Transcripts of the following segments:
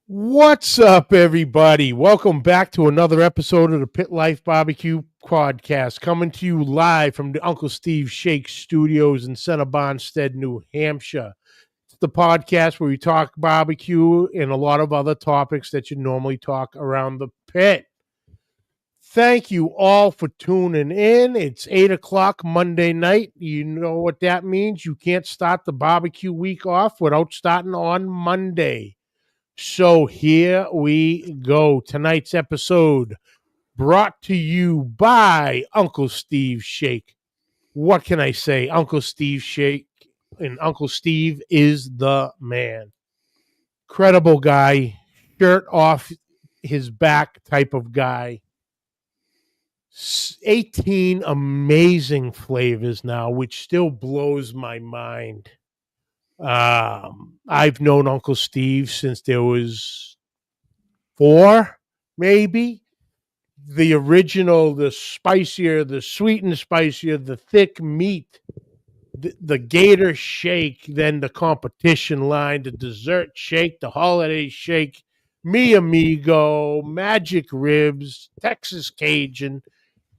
What's up, everybody? Welcome back to another episode of the Pit Life BBQ Podcast, coming to you live from the Uncle Steve Shake Studios in Center Bondstead, New Hampshire. It's the podcast where we talk barbecue and a lot of other topics that you normally talk around the pit. Thank you all for tuning in. It's 8 o'clock Monday night. You know what that means. You can't start the barbecue week off without starting on Monday. So here we go. Tonight's episode brought to you by Uncle Steve Shake. What can I say? Uncle Steve Shake, and Uncle Steve is the man. Credible guy, shirt off his back type of guy. 18 amazing flavors now, which still blows my mind. I've known Uncle Steve since there was 4, maybe. The original, the spicier, the sweet and spicier, the thick meat, the Gator Shake, then the competition line, the dessert shake, the holiday shake, Mi Amigo, Magic Ribs, Texas Cajun.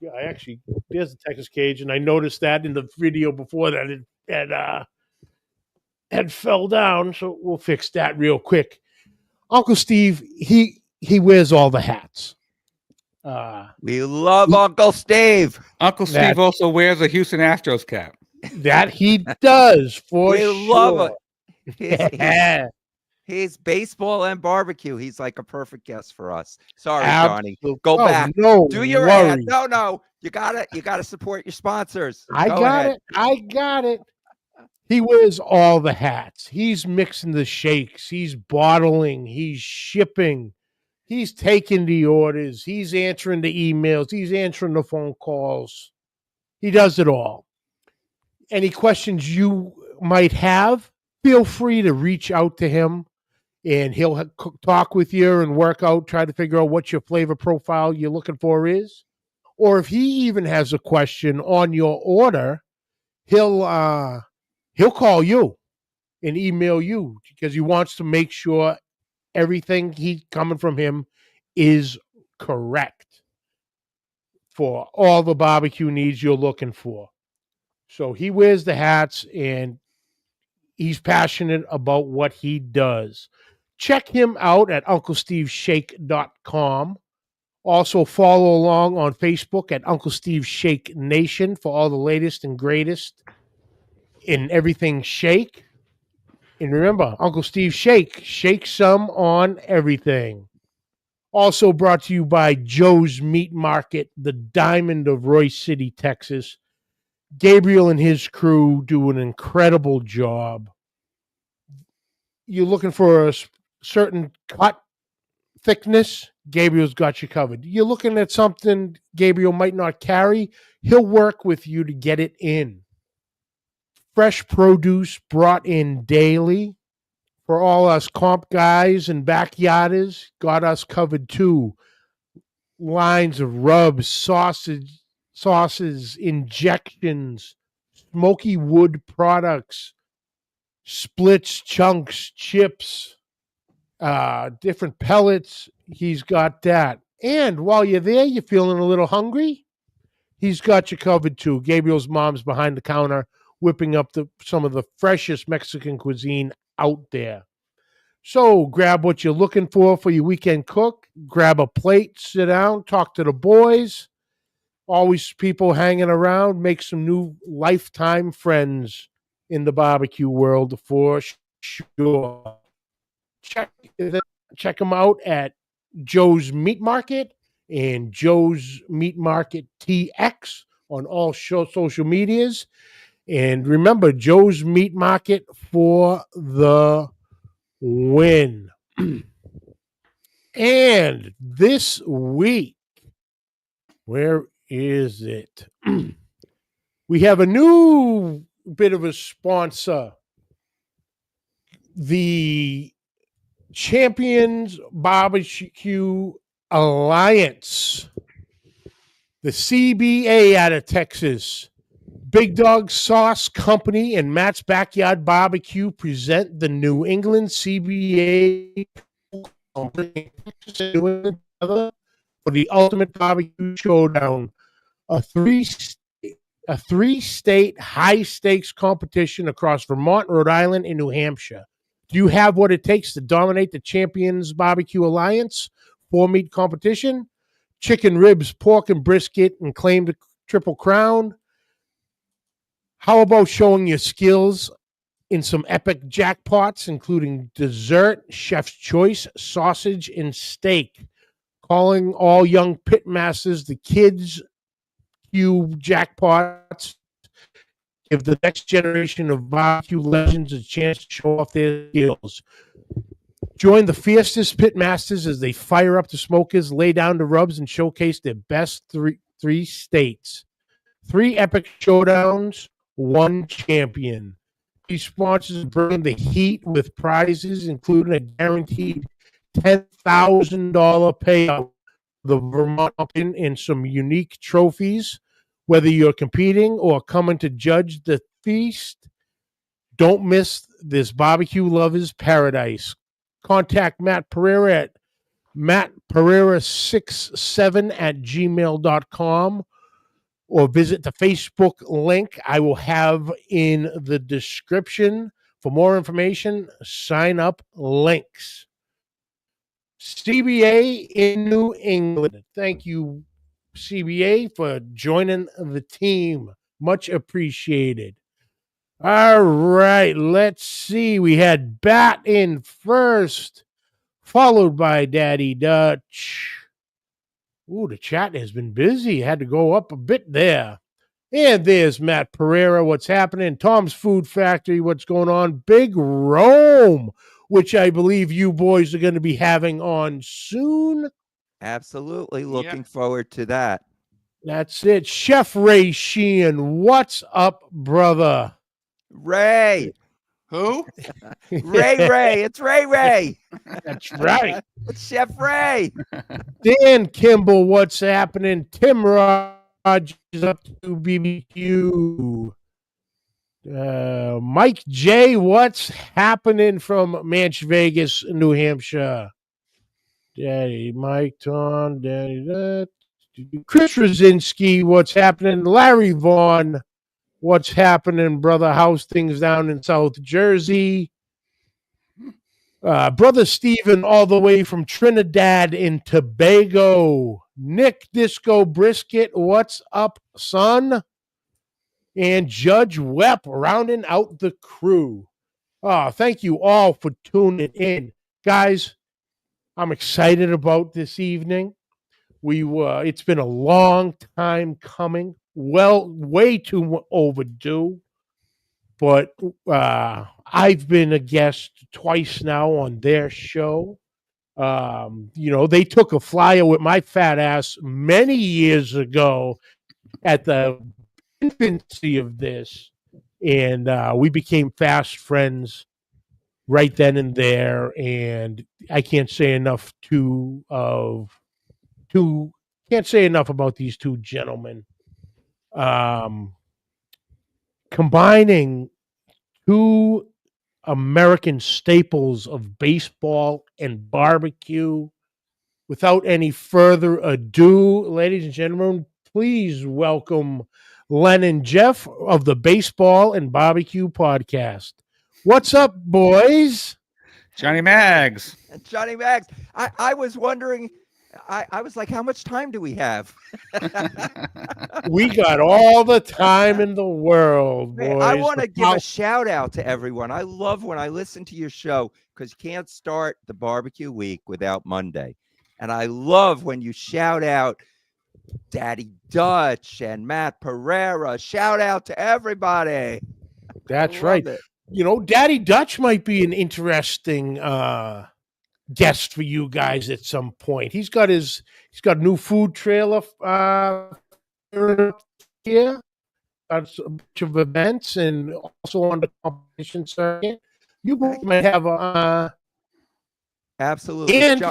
Yeah, there's a Texas Cajun. I noticed that in the video before that it had fell down, so we'll fix that real quick. Uncle Steve, he wears all the hats. We love Uncle Steve. Uncle Steve also wears a Houston Astros cap. That he does, for We sure. love it. He's baseball and barbecue. He's like a perfect guest for us. Sorry, Johnny. Go back. No, do your ad. No. You gotta support your sponsors. I got it. He wears all the hats. He's mixing the shakes. He's bottling. He's shipping. He's taking the orders. He's answering the emails. He's answering the phone calls. He does it all. Any questions you might have, feel free to reach out to him, and he'll talk with you and try to figure out what your flavor profile you're looking for is. Or if he even has a question on your order, he'll call you and email you because he wants to make sure everything coming from him is correct for all the barbecue needs you're looking for. So he wears the hats and he's passionate about what he does. Check him out at UncleSteveShake.com. Also follow along on Facebook at Uncle Steve Shake Nation for all the latest and greatest in everything shake. And remember, Uncle Steve shake some on everything. Also brought to you by Joe's Meat Market, the diamond of Royce City, Texas. Gabriel and his crew do an incredible job. You're looking for a certain cut thickness, Gabriel's got you covered. You're looking at something Gabriel might not carry, he'll work with you to get it in. Fresh produce brought in daily. For all us comp guys and backyarders, got us covered too. Lines of rubs, sauces, injections, smoky wood products, splits, chunks, chips, different pellets. He's got that. And while you're there, you're feeling a little hungry, he's got you covered too. Gabriel's mom's behind the counter whipping up some of the freshest Mexican cuisine out there. So grab what you're looking for your weekend cook. Grab a plate, sit down, talk to the boys. Always people hanging around. Make some new lifetime friends in the barbecue world for sure. Check them out at Joe's Meat Market and Joe's Meat Market TX on all social medias. And remember, Joe's Meat Market for the win. And this week, where is it? We have a new bit of a sponsor. The Champions Barbecue Alliance. The CBA out of Texas. Big Dog Sauce Company and Matt's Backyard Barbecue present the New England CBA bringing Texas and New England together for the Ultimate Barbecue Showdown, a three-state high-stakes competition across Vermont, Rhode Island, and New Hampshire. Do you have what it takes to dominate the Champions Barbecue Alliance 4-meat competition? Chicken ribs, pork, and brisket, and claim the Triple Crown? How about showing your skills in some epic jackpots, including dessert, chef's choice, sausage, and steak? Calling all young pitmasters the Kids Cube jackpots. Give the next generation of barbecue legends a chance to show off their skills. Join the fiercest pitmasters as they fire up the smokers, lay down the rubs, and showcase their best three states. 3 epic showdowns, 1 champion. These sponsors bring the heat with prizes, including a guaranteed $10,000 payout, the Vermont Open, and some unique trophies. Whether you're competing or coming to judge the feast, don't miss this barbecue lover's paradise. Contact Matt Pereira at mattpereira67@gmail.com or visit the Facebook link I will have in the description. For more information, sign up links. CBA in New England. Thank you, CBA, for joining the team. Much appreciated. All right, let's see. We had Bat in first, followed by Daddy Dutch. Ooh, the chat has been busy. Had to go up a bit there. And there's Matt Pereira. What's happening? Tom's Food Factory. What's going on? Big Rome, which I believe you boys are going to be having on soon. Absolutely. Looking forward to that. That's it. Chef Ray Sheehan. What's up, brother? Ray. Who? Ray. It's Ray. That's right. It's Chef Ray. Dan Kimball. What's happening? Tim Rogers up to BBQ. Mike J. What's happening from Manch Vegas, New Hampshire? Daddy Mike Tom. Daddy Chris Rosinski. What's happening? Larry Vaughn. What's happening, brother? How's things down in South Jersey? Brother Steven, all the way from Trinidad and Tobago. Nick Disco Brisket, what's up, son? And Judge Webb rounding out the crew. Oh, thank you all for tuning in. Guys, I'm excited about this evening. It's been a long time coming. Well, way too overdue. But I've been a guest twice now on their show. They took a flyer with my fat ass many years ago at the infancy of this. And we became fast friends right then and there. And I can't say enough about these two gentlemen. Combining two American staples of baseball and barbecue. Without any further ado, ladies and gentlemen, please welcome Len and Jeff of the Baseball and BBQ Podcast. What's up, boys? Johnny Mags. Johnny Mags. I was wondering, I was like, how much time do we have? We got all the time in the world, boys. I want to give a shout out to everyone. I love when I listen to your show because you can't start the barbecue week without Monday. And I love when you shout out Daddy Dutch and Matt Pereira. Shout out to everybody. That's right. It. Daddy Dutch might be an interesting guest for you guys at some point. He's got a new food trailer here. Got a bunch of events and also on the competition circuit. You might have absolutely. And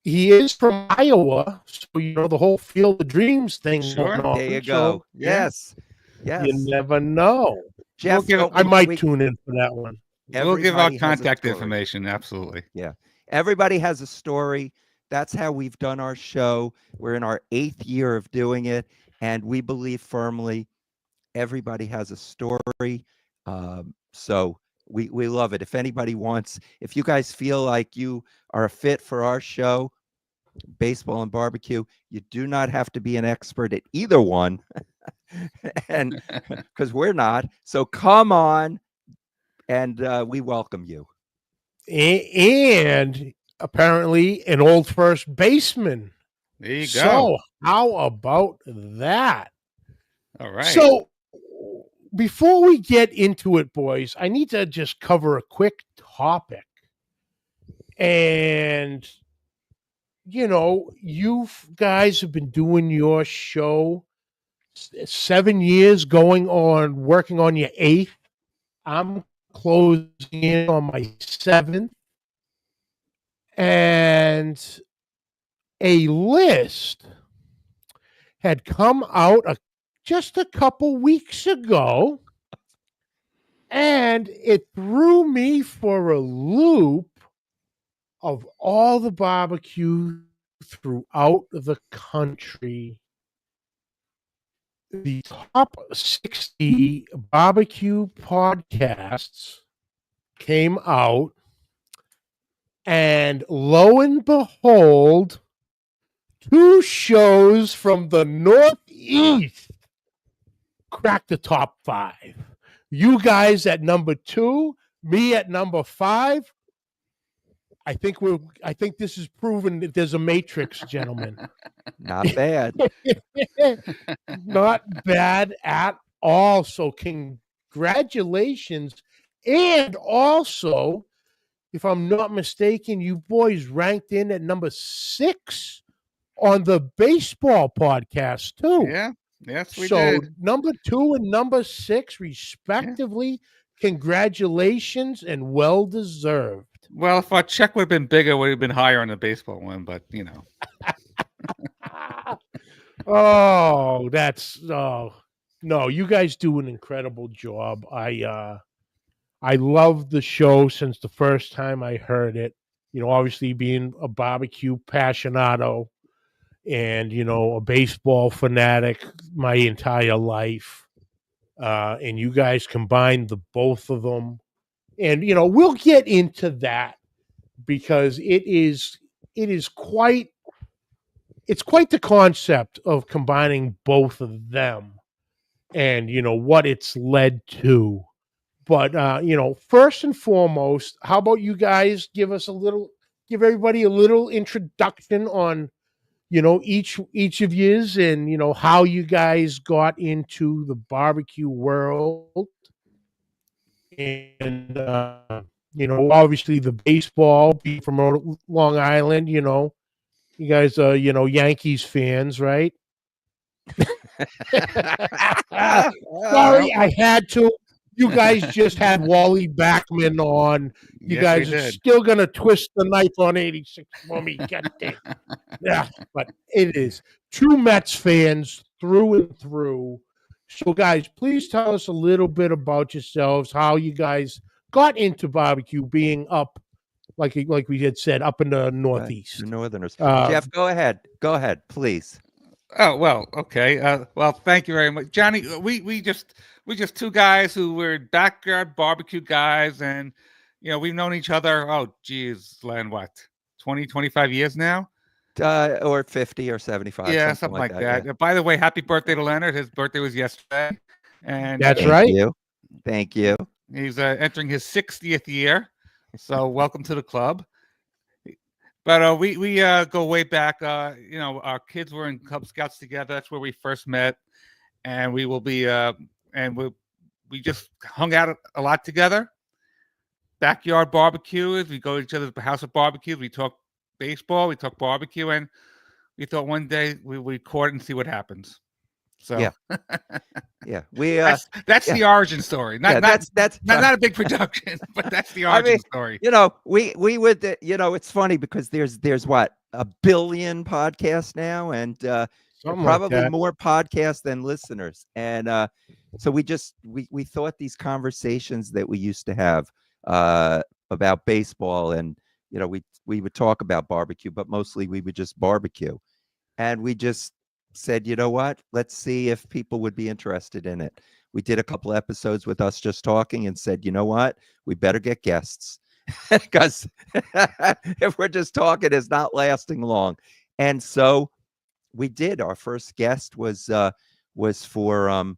he is from Iowa, so the whole Field of Dreams thing. Sure. There you go. Yes. You never know. Jeff, I might tune in for that one. We'll give our Everybody has a contact story. information. Absolutely. Yeah. Everybody has a story. That's how we've done our show. We're in our 8th year of doing it, and we believe firmly everybody has a story. So we love it. If anybody wants, if you guys feel like you are a fit for our show, Baseball and Barbecue, you do not have to be an expert at either one, and because we're not. So come on, and we welcome you. And apparently an old first baseman. There you go. So how about that? All right. So before we get into it, boys, I need to just cover a quick topic. And, you know, you guys have been doing your show 7 years, working on your 8th. I'm closing in on my 7th. And a list had come out just a couple weeks ago, and it threw me for a loop of all the barbecue throughout the country. The top 60 barbecue podcasts came out, and lo and behold, 2 shows from the Northeast cracked the top 5. You guys at number 2, me at number 5. I think this is proven that there's a matrix, gentlemen. Not bad. Not bad at all. So congratulations. And also, if I'm not mistaken, you boys ranked in at number 6 on the Baseball Podcast too. Yeah. Yes, we so did. number 2 and number 6 respectively. Yeah. Congratulations and well deserved. Well, if our check would have been bigger, would have been higher on the baseball one, but you know. No, you guys do an incredible job. I love the show since the first time I heard it. You know, obviously being a barbecue passionado and, you know, a baseball fanatic my entire life. And you guys combined the both of them. And, you know, we'll get into that because it's quite the concept of combining both of them and, you know, what it's led to. But, you know, first and foremost, how about you guys give everybody a little introduction on, you know, each of yous and, you know, how you guys got into the barbecue world. And, you know, obviously the baseball, being from Long Island, you know, you guys are, you know, Yankees fans, right? Sorry, I had to. You guys just had Wally Backman on. You guys are still going to twist the knife on 86 for me. God damn. Yeah, but it is. True Mets fans through and through. So, guys, please tell us a little bit about yourselves, how you guys got into barbecue, being up, like we had said, up in the Northeast. The Northerners. Jeff, go ahead. Go ahead, please. Oh, well, okay. Well, thank you very much, Johnny. We just 2 guys who were backyard barbecue guys, and you know, we've known each other. Oh, geez, Len, what, 20, 25 years now? Or 50 or 75. Yeah, something like that. Yeah. By the way, happy birthday to Leonard. His birthday was yesterday, and that's right. Thank you. He's entering his 60th year, so welcome to the club. But we go way back. You know, our kids were in Cub Scouts together. That's where we first met, and we will be. And we just hung out a lot together. Backyard barbecues. We go to each other's house of barbecues. We talk baseball. We talk barbecue, and we thought one day we would record and see what happens. So yeah, that's the origin story. That's not a big production, but that's the origin story. You know, we would. You know, it's funny because there's what, 1 billion podcasts now, and probably like more podcasts than listeners. And so we thought these conversations that we used to have about baseball, and we would talk about barbecue, but mostly we would just barbecue. And we just said, you know what? Let's see if people would be interested in it. We did a couple episodes with us just talking and said, you know what? We better get guests because if we're just talking, it's not lasting long. And so we did. Our first guest was for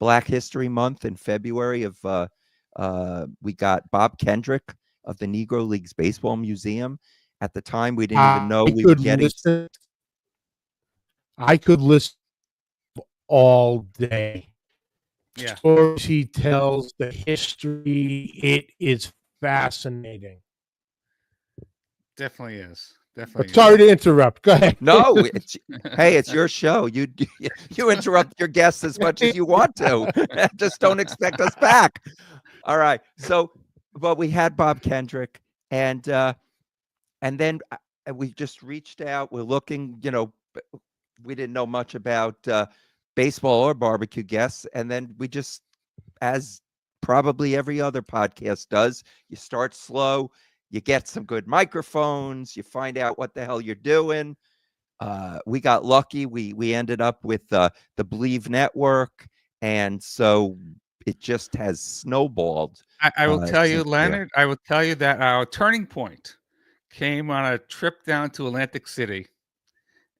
Black History Month in February of we got Bob Kendrick of the Negro Leagues Baseball Museum. At the time, we didn't even know we were getting. I could listen all day. Yeah. Stories he tells, the history, it is fascinating. Definitely is. Definitely. Sorry to interrupt. Go ahead. No, hey, it's your show. You interrupt your guests as much as you want to. Just don't expect us back. All right. So, but we had Bob Kendrick, and then we just reached out. We're looking. We didn't know much about baseball or barbecue guests, and then we just, as probably every other podcast does, you start slow. You get some good microphones. You find out what the hell you're doing. We got lucky. We ended up with the Believe Network, and so it just has snowballed. I will tell you, Leonard. I will tell you that our turning point came on a trip down to Atlantic City,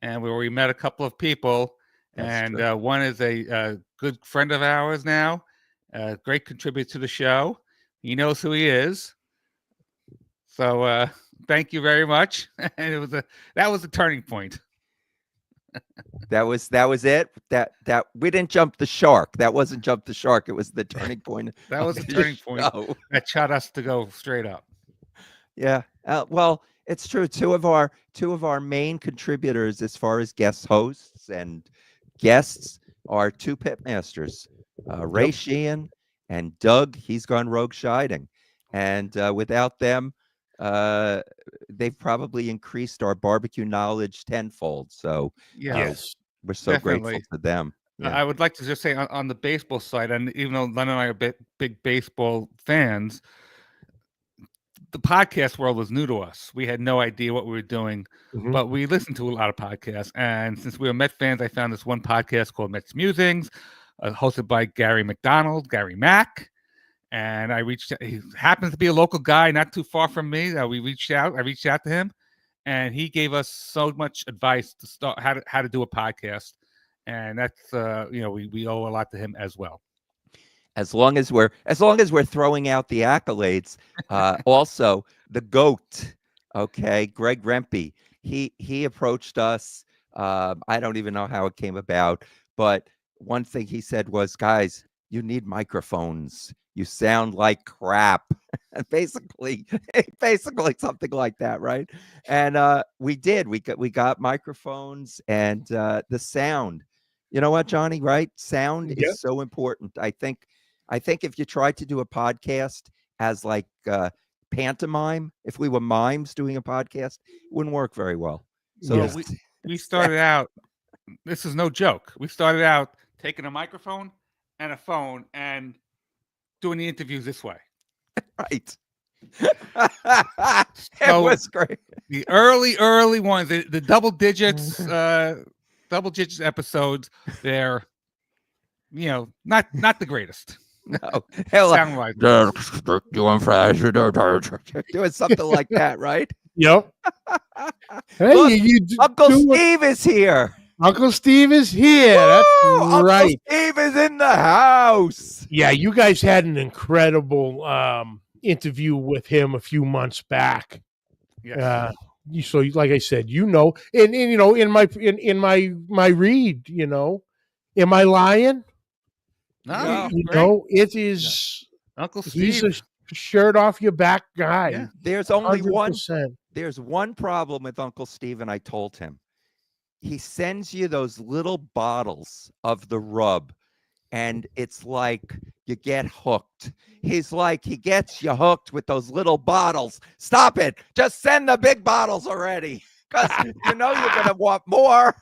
and where we met a couple of people. And one is a good friend of ours now, a great contributor to the show. He knows who he is. So thank you very much. And that was a turning point. That was it. That we didn't jump the shark. That wasn't jump the shark. It was the turning point. That was the turning point that shot us to go straight up. Yeah. Well, it's true. Two of our main contributors as far as guest hosts and guests are two pitmasters, Ray Sheehan and Doug. He's gone rogue shiding, and without them, they've probably increased our barbecue knowledge tenfold. So yes, we're so grateful to them. Yeah. I would like to just say on the baseball side, and even though Len and I are big baseball fans, the podcast world was new to us. We had no idea what we were doing, but we listened to a lot of podcasts. And since we were Met fans, I found this one podcast called Mets Musings, hosted by Gary Mack. And I reached out. He happens to be a local guy, not too far from me. I reached out to him, and he gave us so much advice to start how to do a podcast. And that's we owe a lot to him as well. As long as we're throwing out the accolades, also the GOAT, okay, Greg Rempe, he approached us. I don't even know how it came about, but one thing he said was, guys, you need microphones. You sound like crap. basically something like that, right? And we did. We got microphones and the sound. You know what, Johnny? Right? Sound is so important. I think if you tried to do a podcast as like pantomime, if we were mimes doing a podcast, it wouldn't work very well. So we started out, this is no joke. We started out taking a microphone and a phone and doing the interviews this way. Right. It was great. The early ones, the double digits episodes, they're, not the greatest. No, sound like doing flash, doing something like that, right? Yep. Hey, look, Uncle Steve is here. Uncle Steve is here. That's right. Uncle Steve is in the house. Yeah, you guys had an incredible interview with him a few months back. Yes. So, like I said, and in my read, am I lying? No, it is Uncle Steve. He's a shirt off your back guy. Yeah. There's only 100%. There's one problem with Uncle Steve, and I told him. He sends you those little bottles of the rub, and it's like you get hooked. He's like, he gets you hooked with those little bottles. Stop it. Just send the big bottles already, because you're going to want more.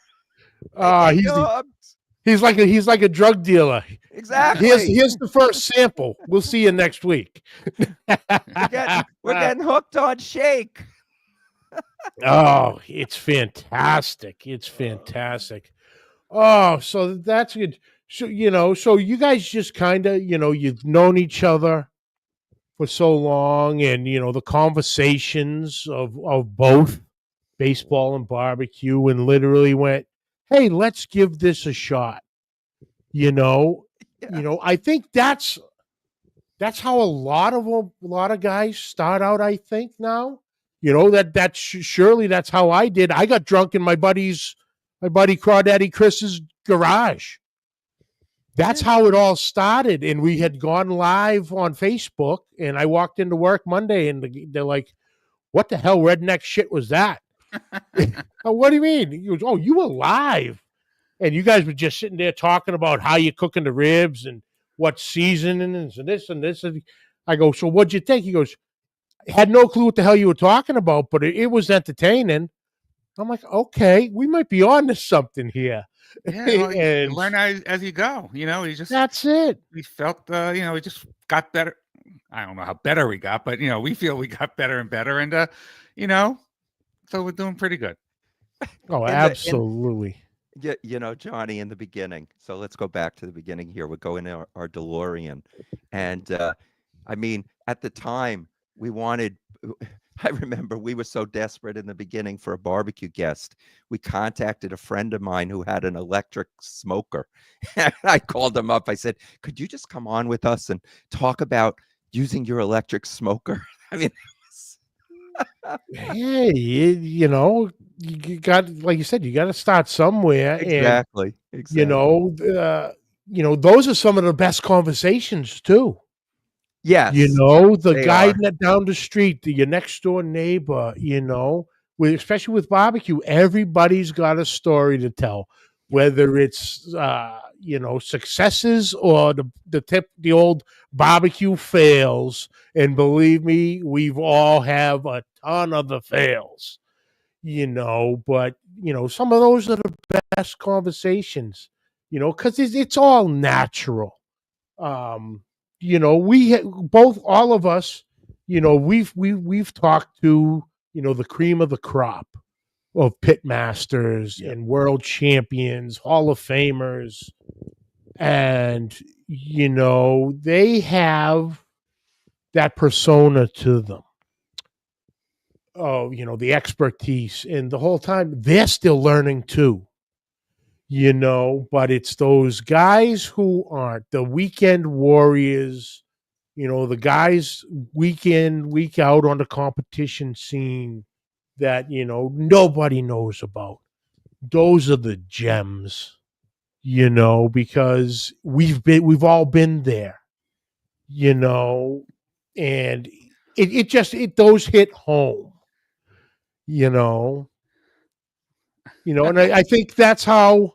He's like a drug dealer. Exactly. Here's the first sample. We'll see you next week. We're getting hooked on shake. Oh, it's fantastic. It's fantastic. Oh, so that's good. So, so you guys just kind of, you've known each other for so long, and, the conversations of both baseball and barbecue, and literally went, hey, let's give this a shot. I think that's how a lot of guys start out. I think now, surely that's how I did. I got drunk in my buddy Crawdaddy Chris's garage. That's how it all started. And we had gone live on Facebook, and I walked into work Monday, and they're like, what the hell redneck shit was that? What do you mean? He goes, oh, you were live. And you guys were just sitting there talking about how you're cooking the ribs and what seasoning and this and this. And I go, so what'd you think? He goes, I had no clue what the hell you were talking about, but it was entertaining. I'm like, okay, we might be on to something here. Yeah, well, you learn as you go. That's it. We felt, we just got better. I don't know how better we got, but we feel we got better and better, and so we're doing pretty good. Oh, absolutely. Johnny, in the beginning. So let's go back to the beginning here. We're going in our DeLorean, and at the time we wanted. I remember we were so desperate in the beginning for a barbecue guest. We contacted a friend of mine who had an electric smoker. And I called him up. I said, could you just come on with us and talk about using your electric smoker? Hey, you got, like you said, you got to start somewhere. Exactly. And, those are some of the best conversations too. Yes. The guy down the street, your next door neighbor, especially with barbecue, everybody's got a story to tell, whether it's, successes or the old barbecue fails. And believe me, we've all have a ton of the fails, but, some of those are the best conversations, because it's all natural. All of us, we've talked to, the cream of the crop of pit masters and world champions, Hall of Famers. And, they have that persona to them. Oh, the expertise, and the whole time they're still learning too. But it's those guys who aren't the weekend warriors, the guys week in, week out on the competition scene that, nobody knows about. Those are the gems, because we've all been there, and those hit home, and I think that's how,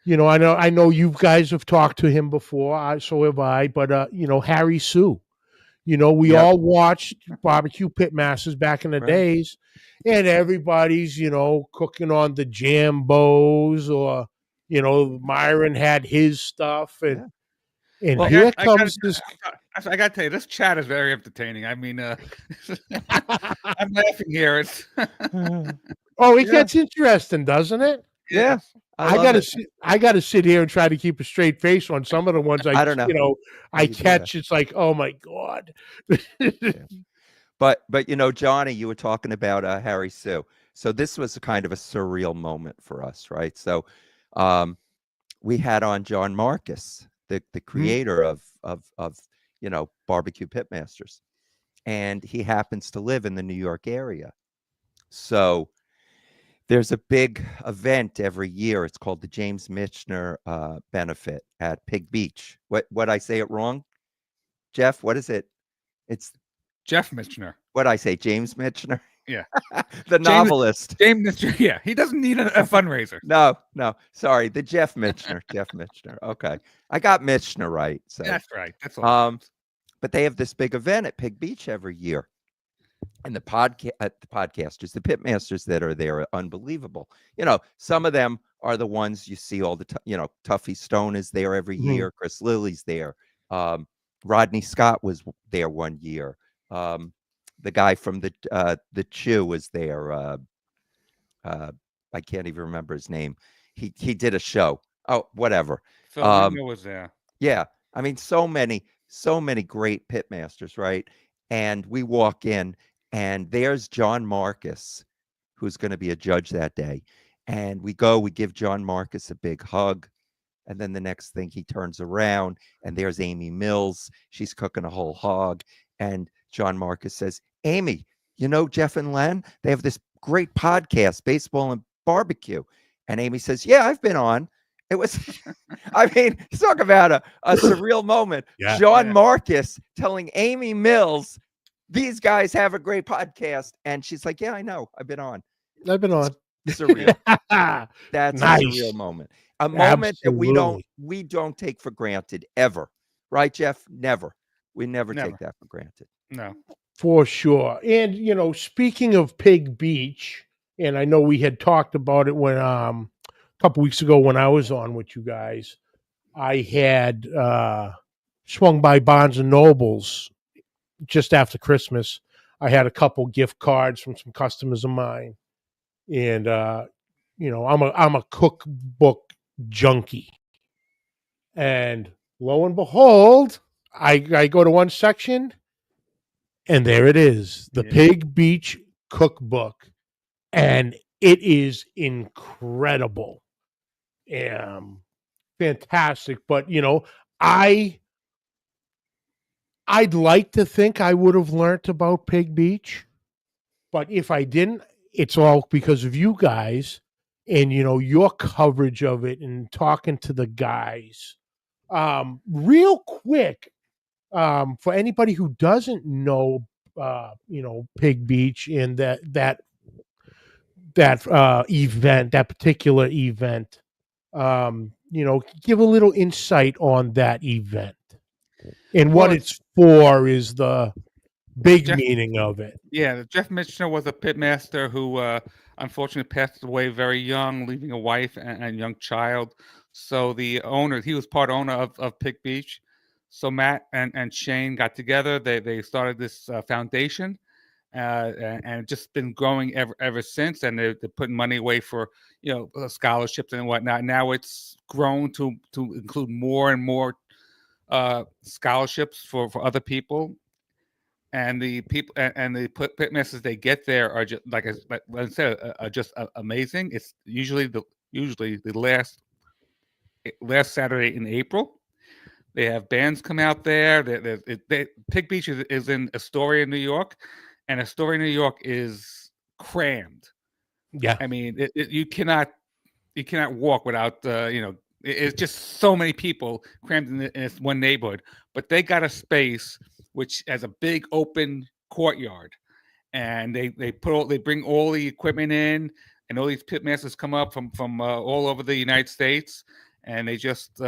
I know you guys have talked to him before. So have I. But Harry Sue. We all watched barbecue pit masters back in the days, and everybody's cooking on the Jambos, or Myron had his stuff, and here comes this. I got to tell you, this chat is very entertaining. I mean, I'm laughing here. It gets interesting, doesn't it? Yeah. I gotta sit here and try to keep a straight face on some of the ones I don't know. I catch. It's like, oh my God. But Johnny, you were talking about Harry Sue. So this was kind of a surreal moment for us, right? So we had on John Marcus, the creator of barbecue pitmasters, and he happens to live in the New York area. So there's a big event every year. It's called the James Michener benefit at Pig Beach. What I say it wrong, Jeff? What is it? It's Jeff Michener. What I say, James Michener? Yeah, novelist. James Michener. Yeah, he doesn't need a fundraiser. No. Sorry, the Jeff Michener. Jeff Michener. Okay, I got Michener right. So that's right. That's all. But they have this big event at Pig Beach every year, And the podcasters, the pitmasters that are there are unbelievable. Some of them are the ones you see all the time. Tuffy Stone is there every Mhm. year. Chris Lilly's there. Rodney Scott was there one year. The guy from the Chew was there. I can't even remember his name. He did a show. Oh, whatever. Phil Ringo was there. Yeah. I mean, so many great pitmasters, right? And we walk in, and there's John Marcus, who's going to be a judge that day. And we give John Marcus a big hug. And then the next thing, he turns around, and there's Amy Mills. She's cooking a whole hog. And John Marcus says, Amy, Jeff and Len, they have this great podcast, Baseball and Barbecue. And Amy says, yeah, I've been on. It was, I mean, talk about a surreal moment. Yeah. John Marcus telling Amy Mills, these guys have a great podcast. And she's like, yeah, I know. I've been on. Surreal. That's Nice. a surreal moment. A moment that we don't take for granted ever. Right, Jeff? Never. We never take that for granted. No. For sure. And, speaking of Pig Beach, and I know we had talked about it when a couple weeks ago when I was on with you guys, I had swung by Barnes and Nobles just after Christmas. I had a couple gift cards from some customers of mine. And, I'm a cookbook junkie. And lo and behold, I go to one section, and there it is, the Pig Beach cookbook. And it is incredible. Fantastic. But, I'd like to think I would have learned about Pig Beach. But if I didn't, it's all because of you guys and, your coverage of it and talking to the guys. Real quick, for anybody who doesn't know, Pig Beach and that event, that particular event, give a little insight on that event and what it's for is the big meaning of it. Yeah, Jeff Mitchell was a pitmaster who unfortunately passed away very young, leaving a wife and young child. So the owner, he was part owner of Pig Beach. So Matt and Shane got together. They started this foundation, and just been growing ever since. And they're putting money away for scholarships and whatnot. Now it's grown to include more and more scholarships for other people. And the people and the pitmasters they get there are just like I said, are just amazing. It's usually the last Saturday in April. They have bands come out there. Pig Beach is in Astoria, New York, and Astoria, New York is crammed. Yeah, I mean, you cannot walk without it's just so many people crammed in this one neighborhood. But they got a space which has a big open courtyard, and they bring all the equipment in, and all these pitmasters come up from all over the United States, and they just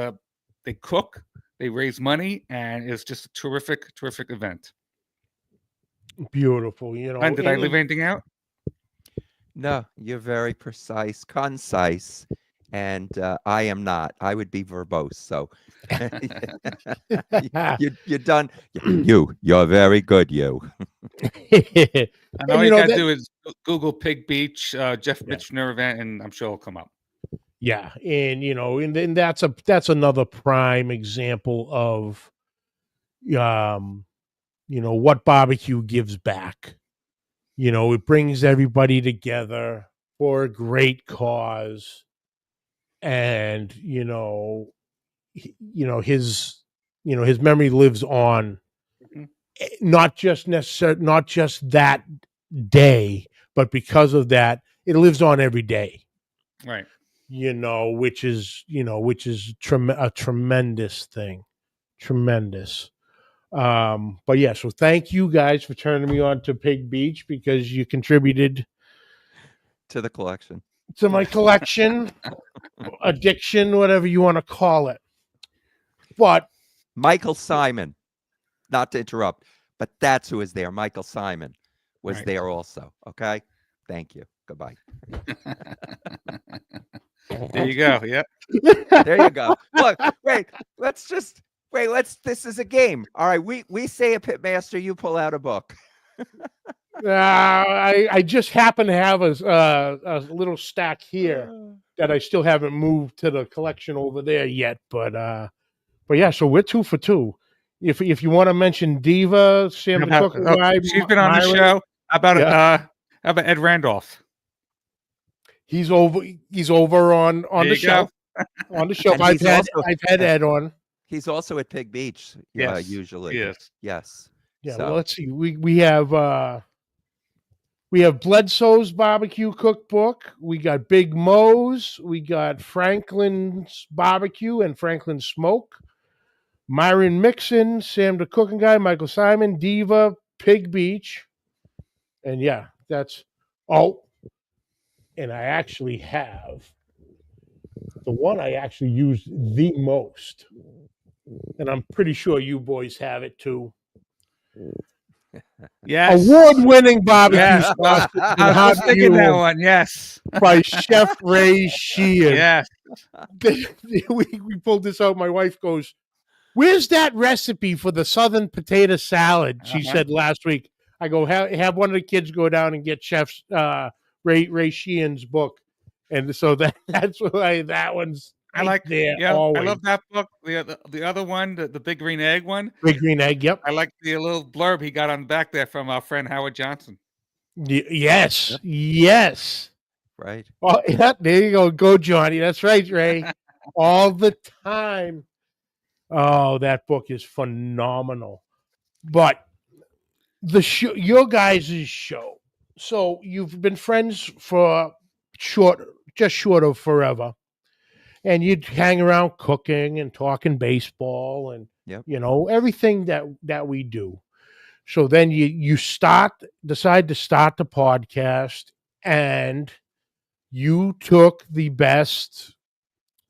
they cook, they raise money, and it's just a terrific event. Beautiful, And did I leave anything out? No, you're very precise, concise, and I am not. I would be verbose. So you're done. You're very good. You. And all you gotta do is Google Pig Beach, Jeff Mitchner event, and I'm sure it'll come up. Yeah, and and that's another prime example of what barbecue gives back. It brings everybody together for a great cause. And his memory lives on, not just that day, but because of that, it lives on every day. Right. Which is a tremendous thing. Tremendous. But yeah, so thank you guys for turning me on to Pig Beach, because you contributed to the collection. To my collection, addiction, whatever you want to call it. But Michael Simon, not to interrupt, but that's who is there. Michael Simon was Right. there also. Okay. Thank you. Goodbye. There you go. Yep. There you go. Look, this is a game. All right. We say a pitmaster, you pull out a book. I just happen to have a little stack here that I still haven't moved to the collection over there yet. But yeah, so we're 2 for 2. If you want to mention Diva, Sam the Cooking Guy, She's been on the Myron, show. Yeah. How about Ed Randolph? he's over on There the you show. go. On the show, And I've he's had Ed on. He's also at Pig Beach. Yes, Usually. Yes. Yes. Yeah, So- well, let's see. We have Bledsoe's Barbecue Cookbook. We got Big Mo's. We got Franklin's Barbecue and Franklin's Smoke. Myron Mixon, Sam the Cooking Guy, Michael Simon, Diva, Pig Beach. And yeah, that's all. And I actually have the one I actually used the most. And I'm pretty sure you boys have it too. Yes. Award-winning barbecue Yes. sauce I was thinking that one. Yes. by Chef Ray Sheehan. Yes. we pulled this out. My wife goes, "Where's that recipe for the Southern potato salad?" She said last week. I go, have one of the kids go down and get Chef Ray Sheehan's book, and so that's why that one's. I like there. Yeah, always. I love that book. The other one, the Big Green Egg one. Big Green Egg. Yep. I like the little blurb he got on the back there from our friend Howard Johnson. Yes. Yes. Right. Oh, yeah, there you go. Go, Johnny. That's right, Ray. All the time. Oh, that book is phenomenal. But the show, your guys' show. So you've been friends for just short of forever. And you'd hang around cooking and talking baseball and Yep. everything that we do. So then you decide to start the podcast, and you took the best,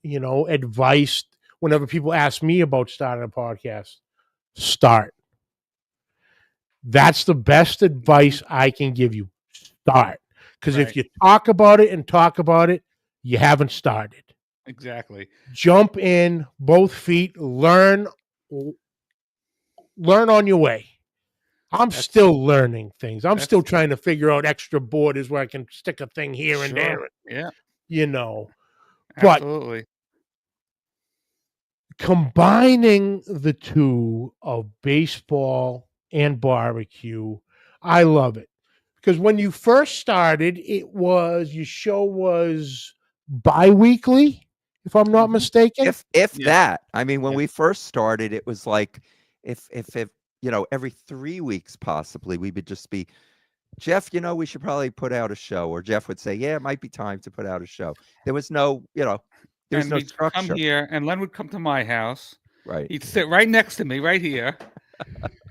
advice whenever people ask me about starting a podcast. Start. That's the best advice I can give you. Start. Because if Right. you talk about it, you haven't started. Exactly. Jump in, both feet, learn on your way. I'm still learning things. I'm still trying to figure out extra borders where I can stick a thing here and there. Yeah. But Absolutely. combining the two of baseball and barbecue, I love it. Because when you first started, your show was bi-weekly, if I'm not mistaken. If Yeah. that, I mean, when Yeah. we first started, it was like if every 3 weeks possibly we would just be, Jeff, we should probably put out a show, or Jeff would say, yeah, it might be time to put out a show. There was no, there's And no we'd structure. come here, and Len would come to my house. Right. He'd sit right next to me, right here,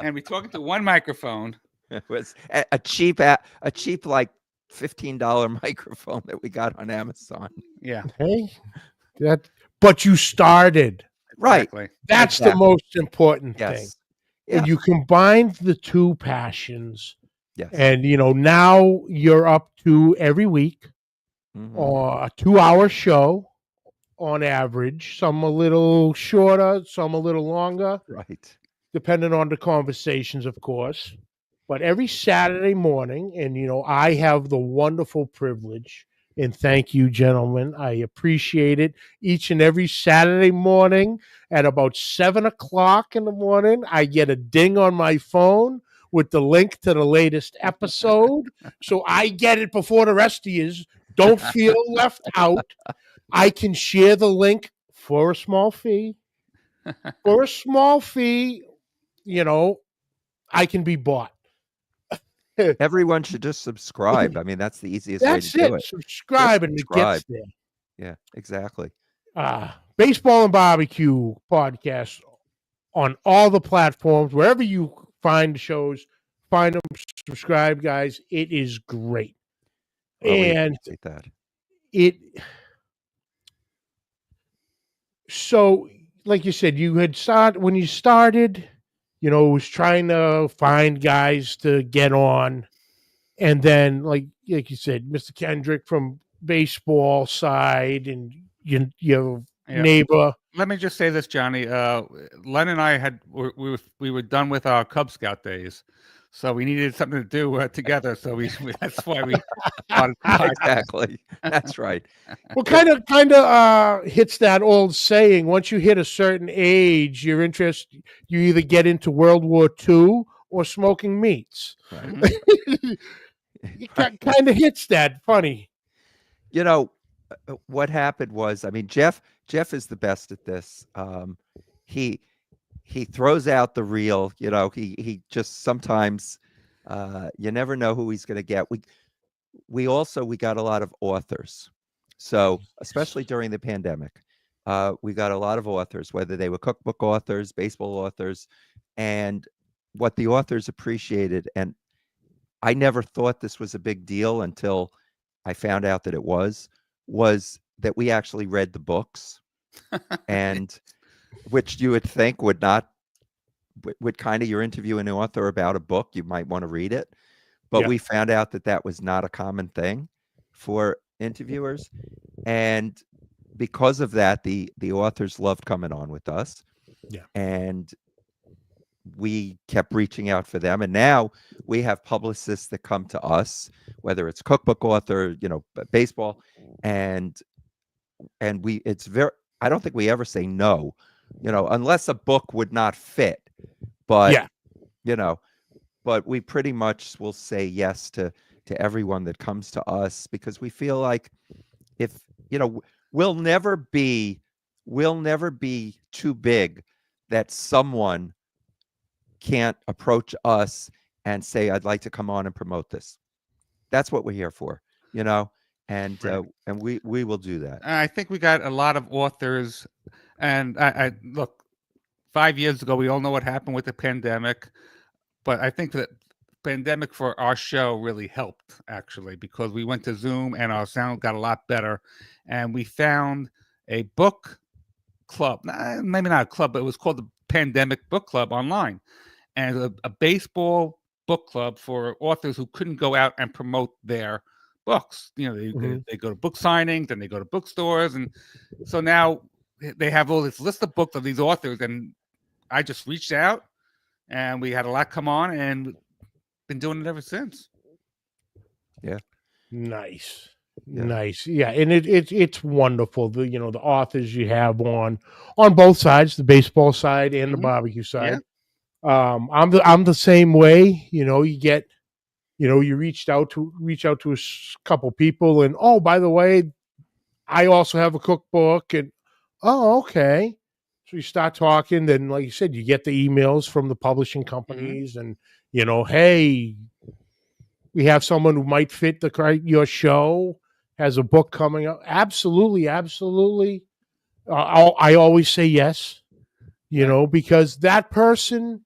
and we'd talk into one microphone. It was a cheap like $15 microphone that we got on Amazon. Yeah. Hey, but you started. Right. Exactly. That's the Exactly. most important thing. Yes. Yeah. And you combined the two passions. Yes. And, now you're up to every week Mhm. a 2-hour show on average. Some a little shorter, some a little longer, Right. depending on the conversations, of course. But every Saturday morning, and, I have the wonderful privilege, and thank you, gentlemen. I appreciate it. Each and every Saturday morning at about 7:00 in the morning, I get a ding on my phone with the link to the latest episode. So I get it before the rest of you. Don't feel left out. I can share the link for a small fee. For a small fee, I can be bought. Everyone should just subscribe. I mean, that's the easiest way That's to do it. it. Subscribe and it subscribe. gets there. Yeah, exactly. Baseball and Barbecue Podcast on all the platforms, wherever you find shows, find them, subscribe, guys. It is great. Well, we And appreciate that. So like you said, when you started, it was trying to find guys to get on. and then like you said, Mr. Kendrick from baseball side, and your Yeah. neighbor. Let me just say this, Johnny. Len and I we were done with our Cub Scout days, so we needed something to do together. So that's why we started the podcast. Exactly. That's right. Well, kind of hits that old saying: once you hit a certain age, your interest, you either get into World War II or smoking meats. Right. Mhm. It kind of hits that. Funny. You know, what happened was, I mean, Jeff is the best at this. He throws out the reel. You know, he just sometimes you never know who he's going to get. We got a lot of authors, so especially during the pandemic, we got a lot of authors, whether they were cookbook authors, baseball authors, and what the authors appreciated. And I never thought this was a big deal until I found out that it was that we actually read the books, and which you would think would not, would kind of, you're interviewing an author about a book, you might want to read it. But Yeah. we found out that that was not a common thing for interviewers. And because of that, the authors loved coming on with us. Yeah. And we kept reaching out for them. And now we have publicists that come to us, whether it's cookbook author, you know, baseball, and it's very, I don't think we ever say no, you know, unless a book would not fit. But Yeah. you know, but we pretty much will say yes to everyone that comes to us, because we feel like, if you know, we'll never be too big that someone can't approach us and say, I'd like to come on and promote this. That's what we're here for, you know, and Right. and we will do that. I think we got a lot of authors, and I look, 5 years ago, we all know what happened with the pandemic, but I think that pandemic for our show really helped, actually, because we went to Zoom and our sound got a lot better, and we found a book club, maybe not a club, but it was called the Pandemic Book Club online, and a baseball book club for authors who couldn't go out and promote their books. You know, they go to book signings and they go to bookstores, and so now they have all this list of books of these authors, and I just reached out, and we had a lot come on, and been doing it ever since. Yeah. Nice. Yeah. Nice. Yeah. And it's wonderful. The the authors you have on both sides, the baseball side and the Mhm. barbecue side. Yeah. I'm the same way. You get, you reach out to a couple people, and oh, by the way, I also have a cookbook, and oh, okay. So you start talking, then like you said, you get the emails from the publishing companies, and hey, we have someone who might fit your show, has a book coming up. Absolutely, absolutely. I always say yes, because that person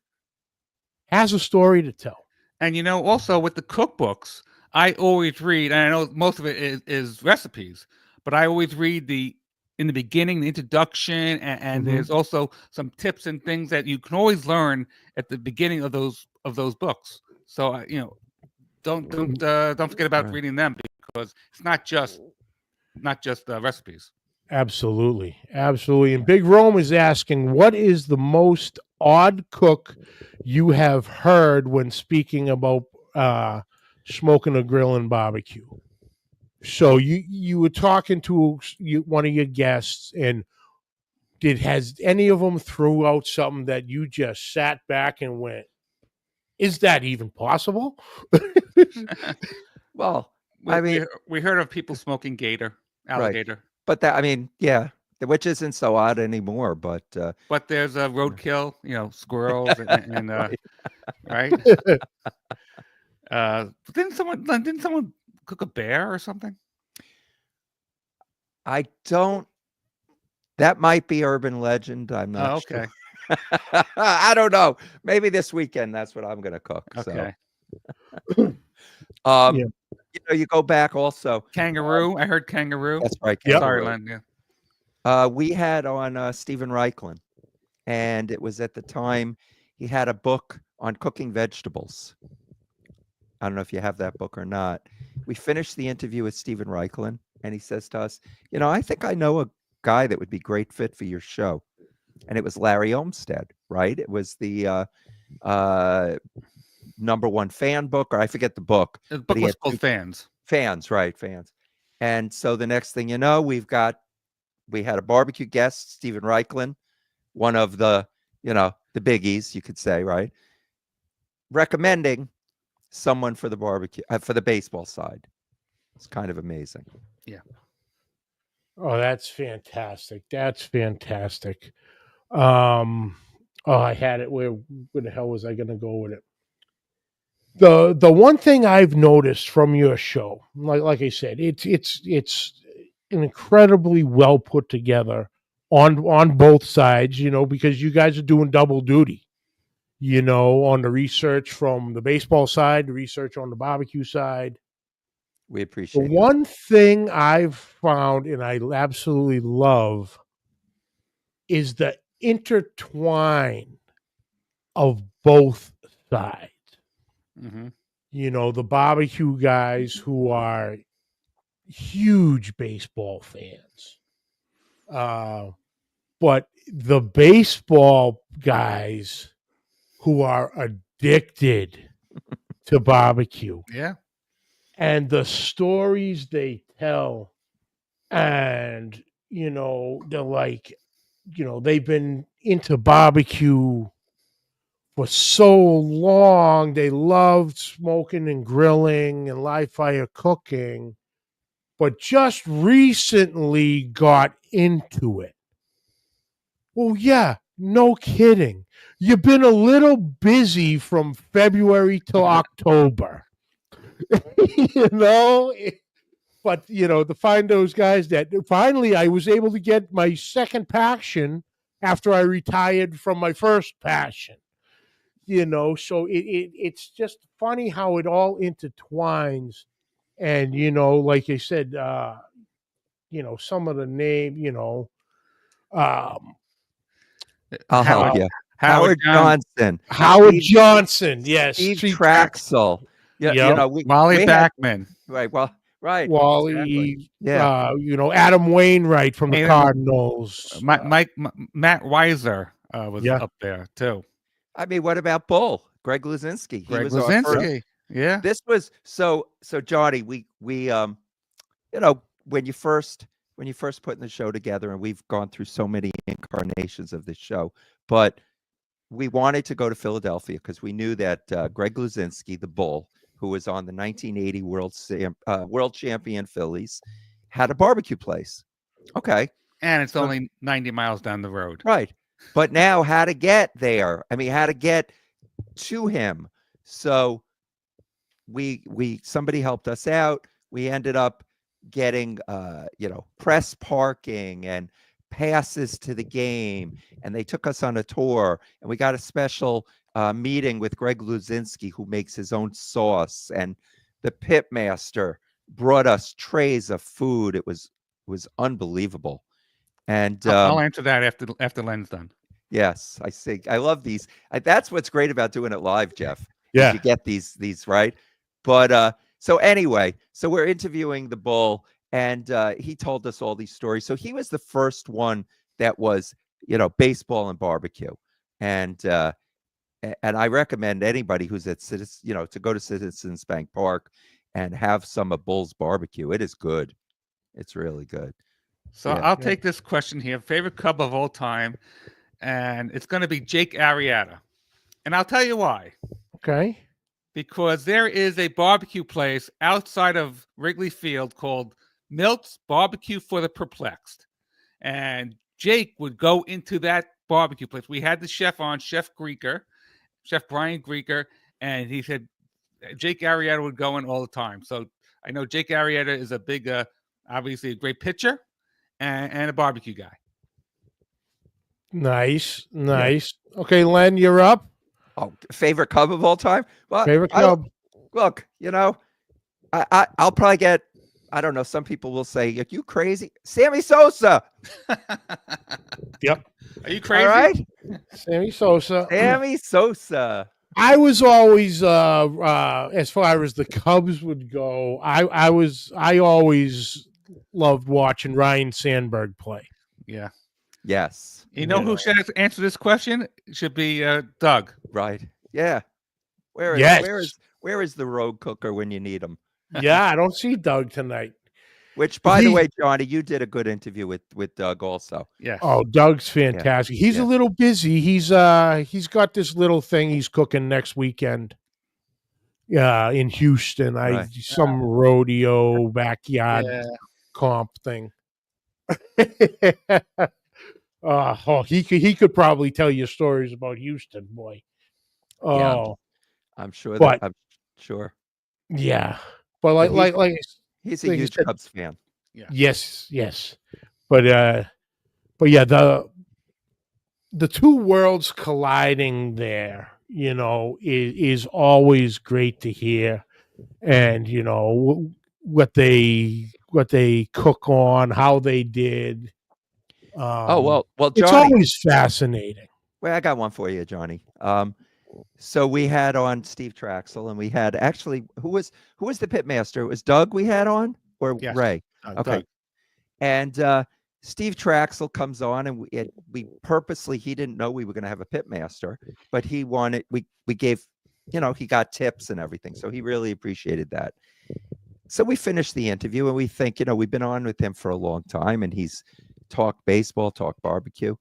has a story to tell. And also with the cookbooks, I always read, and I know most of it is recipes, but I always read in the beginning, the introduction, and there's also some tips and things that you can always learn at the beginning of those books. So don't forget about Right. reading them, because it's not just recipes. Absolutely. Absolutely. And Big Rome is asking, what is the most odd cook you have heard when speaking about smoking a grill and barbecue? So you were talking to one of your guests, and has any of them threw out something that you just sat back and went, is that even possible? Well, I mean, we heard of people smoking alligator. right. But that, I mean, yeah, which isn't so odd anymore, but But there's a roadkill, squirrels and right. But didn't someone cook a bear or something? I don't. That might be urban legend. I'm not okay. sure. I don't know. Maybe this weekend that's what I'm going to cook. Okay. So, Yeah. you go back also. Kangaroo. I heard kangaroo. That's right. Yep. Sorry, Kangaroo. Len. Yeah. We had on Stephen Reichlin, and it was at the time he had a book on cooking vegetables. I don't know if you have that book or not. We finished the interview with Steven Reichlin, and he says to us, I think I know a guy that would be great fit for your show. And it was Larry Olmsted, right? It was the #1 fan book, or I forget the book. The book was called Fans. Fans, right? Fans. And so the next thing you know, we had a barbecue guest, Steven Reichlin, one of the biggies, you could say, right? Recommending someone for the barbecue, for the baseball side. It's kind of amazing. Yeah. Oh, that's fantastic. That's fantastic. I had it. Where the hell was I going to go with it? The one thing I've noticed from your show, like I said, it's an incredibly well put together on both sides, because you guys are doing double duty, on the research from the baseball side, the research on the barbecue side. We appreciate the one thing I've found and I absolutely love is the intertwine of both sides. Mm-hmm. The barbecue guys who are huge baseball fans. But the baseball guys who are addicted to barbecue. Yeah. And the stories they tell, and, they're like, they've been into barbecue for so long. They loved smoking and grilling and live fire cooking, but just recently got into it. Well, yeah, no kidding. You've been a little busy from February till October, But, to find those guys that finally I was able to get my second passion after I retired from my first passion. So it's just funny how it all intertwines. And, like I said, some of the name, I'll help you. Howard Johnson. Howard Johnson, yes. Steve Traxel. Yeah, Wally Backman. Right. Well, right. Wally. Exactly. Yeah. Adam Wainwright from the Cardinals. Matt Weiser was up there too. I mean, what about Bull? Greg Luzinski. Greg Luzinski. Yeah. This was so Johnny, we when you first putting the show together, and we've gone through so many incarnations of this show, but we wanted to go to Philadelphia because we knew that Greg Luzinski, the Bull, who was on the 1980 World Champion Phillies, had a barbecue place. Okay. And it's only 90 miles down the road. Right. But now how to get there? I mean, how to get to him. So somebody helped us out. We ended up getting press parking and passes to the game, and they took us on a tour, and we got a special meeting with Greg Luzinski, who makes his own sauce, and the pit master brought us trays of food. It was unbelievable. And I'll answer that after Len's done. Yes, I see. I love these. That's what's great about doing it live, Jeff. Yeah, you get these right. But so anyway, so we're interviewing the Bull, and he told us all these stories. So he was the first one that was, baseball and barbecue, and I recommend anybody who's at to go to Citizens Bank Park and have some of Bull's barbecue. It is good. It's really good. So I'll take this question here. Favorite Cub of all time, and it's going to be Jake Arrieta, and I'll tell you why. Okay. Because there is a barbecue place outside of Wrigley Field called Milt's Barbecue for the Perplexed. And Jake would go into that barbecue place. We had the chef on, Chef Brian Grieker, and he said Jake Arrieta would go in all the time. So I know Jake Arrieta is a big, obviously a great pitcher and a barbecue guy. Yeah. Nice. Okay, Len, you're up. Oh, favorite Cub of all time? Well, favorite Cub. Look, I'll probably get, I don't know, some people will say, are you crazy? Sammy Sosa. Yep. Are you crazy? All right. Sammy Sosa. Sammy Sosa. I was always, as far as the Cubs would go, I always loved watching Ryan Sandberg play. Yeah. Yes. You know who should answer this question? It should be Doug. Right. Yeah. Where Yes. is the road cooker when you need him? Yeah, I don't see Doug tonight. Which, by the way, Johnny, you did a good interview with Doug also. Yes. Oh, Doug's fantastic. He's a little busy. He's got this little thing he's cooking next weekend. In Houston. Some rodeo backyard comp thing. He could probably tell you stories about Houston, boy. Oh, yeah, I'm sure I'm sure. Yeah. But like he's a huge Cubs fan. Yeah. Yes. But yeah, the two worlds colliding there, is always great to hear. And what they cook on, how they did. Well, Johnny, it's always fascinating. Well, I got one for you, Johnny. So we had on Steve Traxel, and we had actually who was the pitmaster? It was Doug we had on, or Ray? Okay. Doug. And Steve Traxel comes on, and we purposely, he didn't know we were going to have a pitmaster, but he wanted, we gave, he got tips and everything, so he really appreciated that. So we finished the interview, and we think, we've been on with him for a long time, and he's talked baseball, talked barbecue.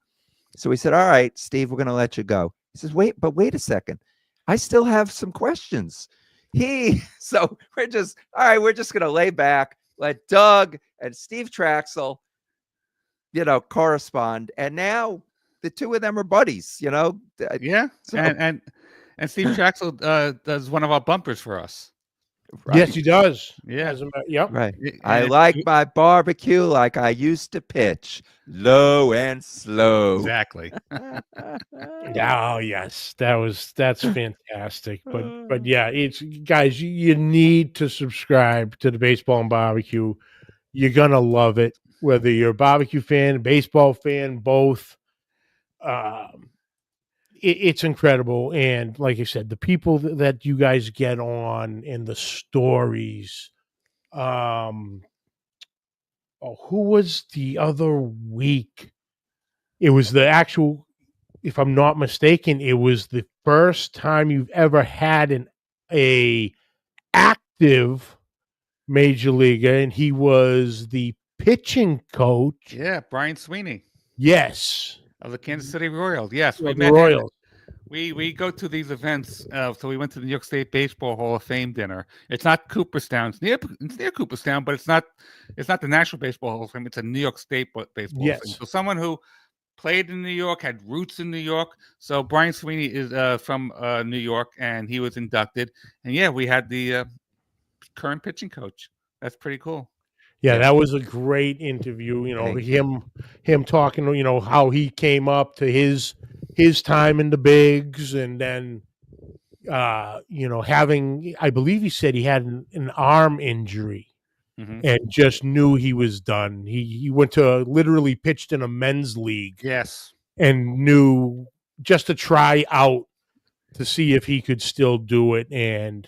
So we said, all right, Steve, we're going to let you go. He says, wait a second. I still have some questions. So we're just going to lay back, let Doug and Steve Traxel, correspond. And now the two of them are buddies, Yeah. So, and Steve Traxel does one of our bumpers for us. Right. Yes, he does. Yeah. Yep. Right. I like my barbecue like I used to pitch, low and slow. Exactly. Oh yes, that's fantastic. But yeah, it's guys, you need to subscribe to the Baseball and Barbecue. You're gonna love it, whether you're a barbecue fan, a baseball fan, both. It's incredible, and like I said, the people that you guys get on and the stories. Who was the other week? It was the actual, if I'm not mistaken, it was the first time you've ever had a active major leaguer, and he was the pitching coach. Yeah, Brian Sweeney. Yes. Of the Kansas City Royals. Yes, we met Royals. We go to these events. So we went to the New York State Baseball Hall of Fame dinner. It's not Cooperstown. It's near Cooperstown, but it's not the National Baseball Hall of Fame. It's a New York State Baseball Hall of Fame. So someone who played in New York, had roots in New York. So Brian Sweeney is from New York, and he was inducted. And yeah, we had the current pitching coach. That's pretty cool. Yeah, that was a great interview. Him talking, how he came up to his time in the bigs, and then, having, I believe he said he had an arm injury, and just knew he was done. He went to literally pitched in a men's league. Yes, and knew just to try out to see if he could still do it, and.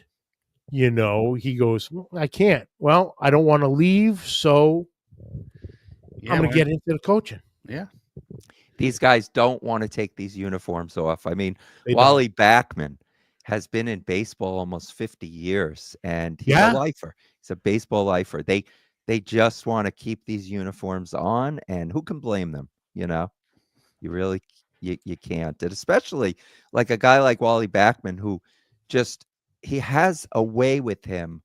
He goes, I can't. Well, I don't want to leave, so I'm going to get into the coaching. Yeah. These guys don't want to take these uniforms off. I mean, Wally Backman has been in baseball almost 50 years, and he's a lifer. He's a baseball lifer. They just want to keep these uniforms on, and who can blame them? You really you can't. And especially like a guy like Wally Backman, who just he has a way with him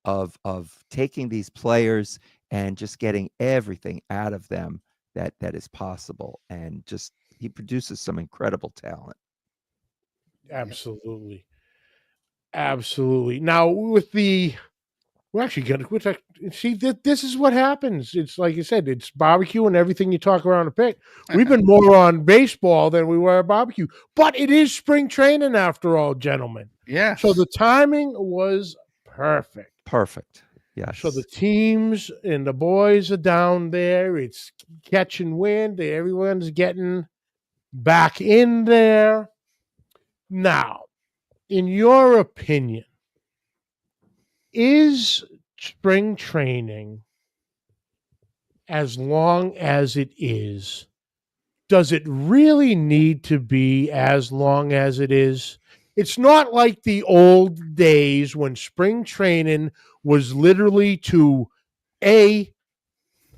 of taking these players and just getting everything out of them that is possible, and just he produces some incredible talent. Absolutely. Now we're actually gonna see that this is what happens. It's like you said, it's barbecue and everything you talk around a pick. We've been more on baseball than we were at barbecue, but it is spring training after all, gentlemen. Yeah. So the timing was perfect. Perfect. Yeah. So the teams and the boys are down there. It's catching wind. Everyone's getting back in there. Now, in your opinion, is spring training, as long as it is, does it really need to be as long as it is? It's not like the old days when spring training was literally to A,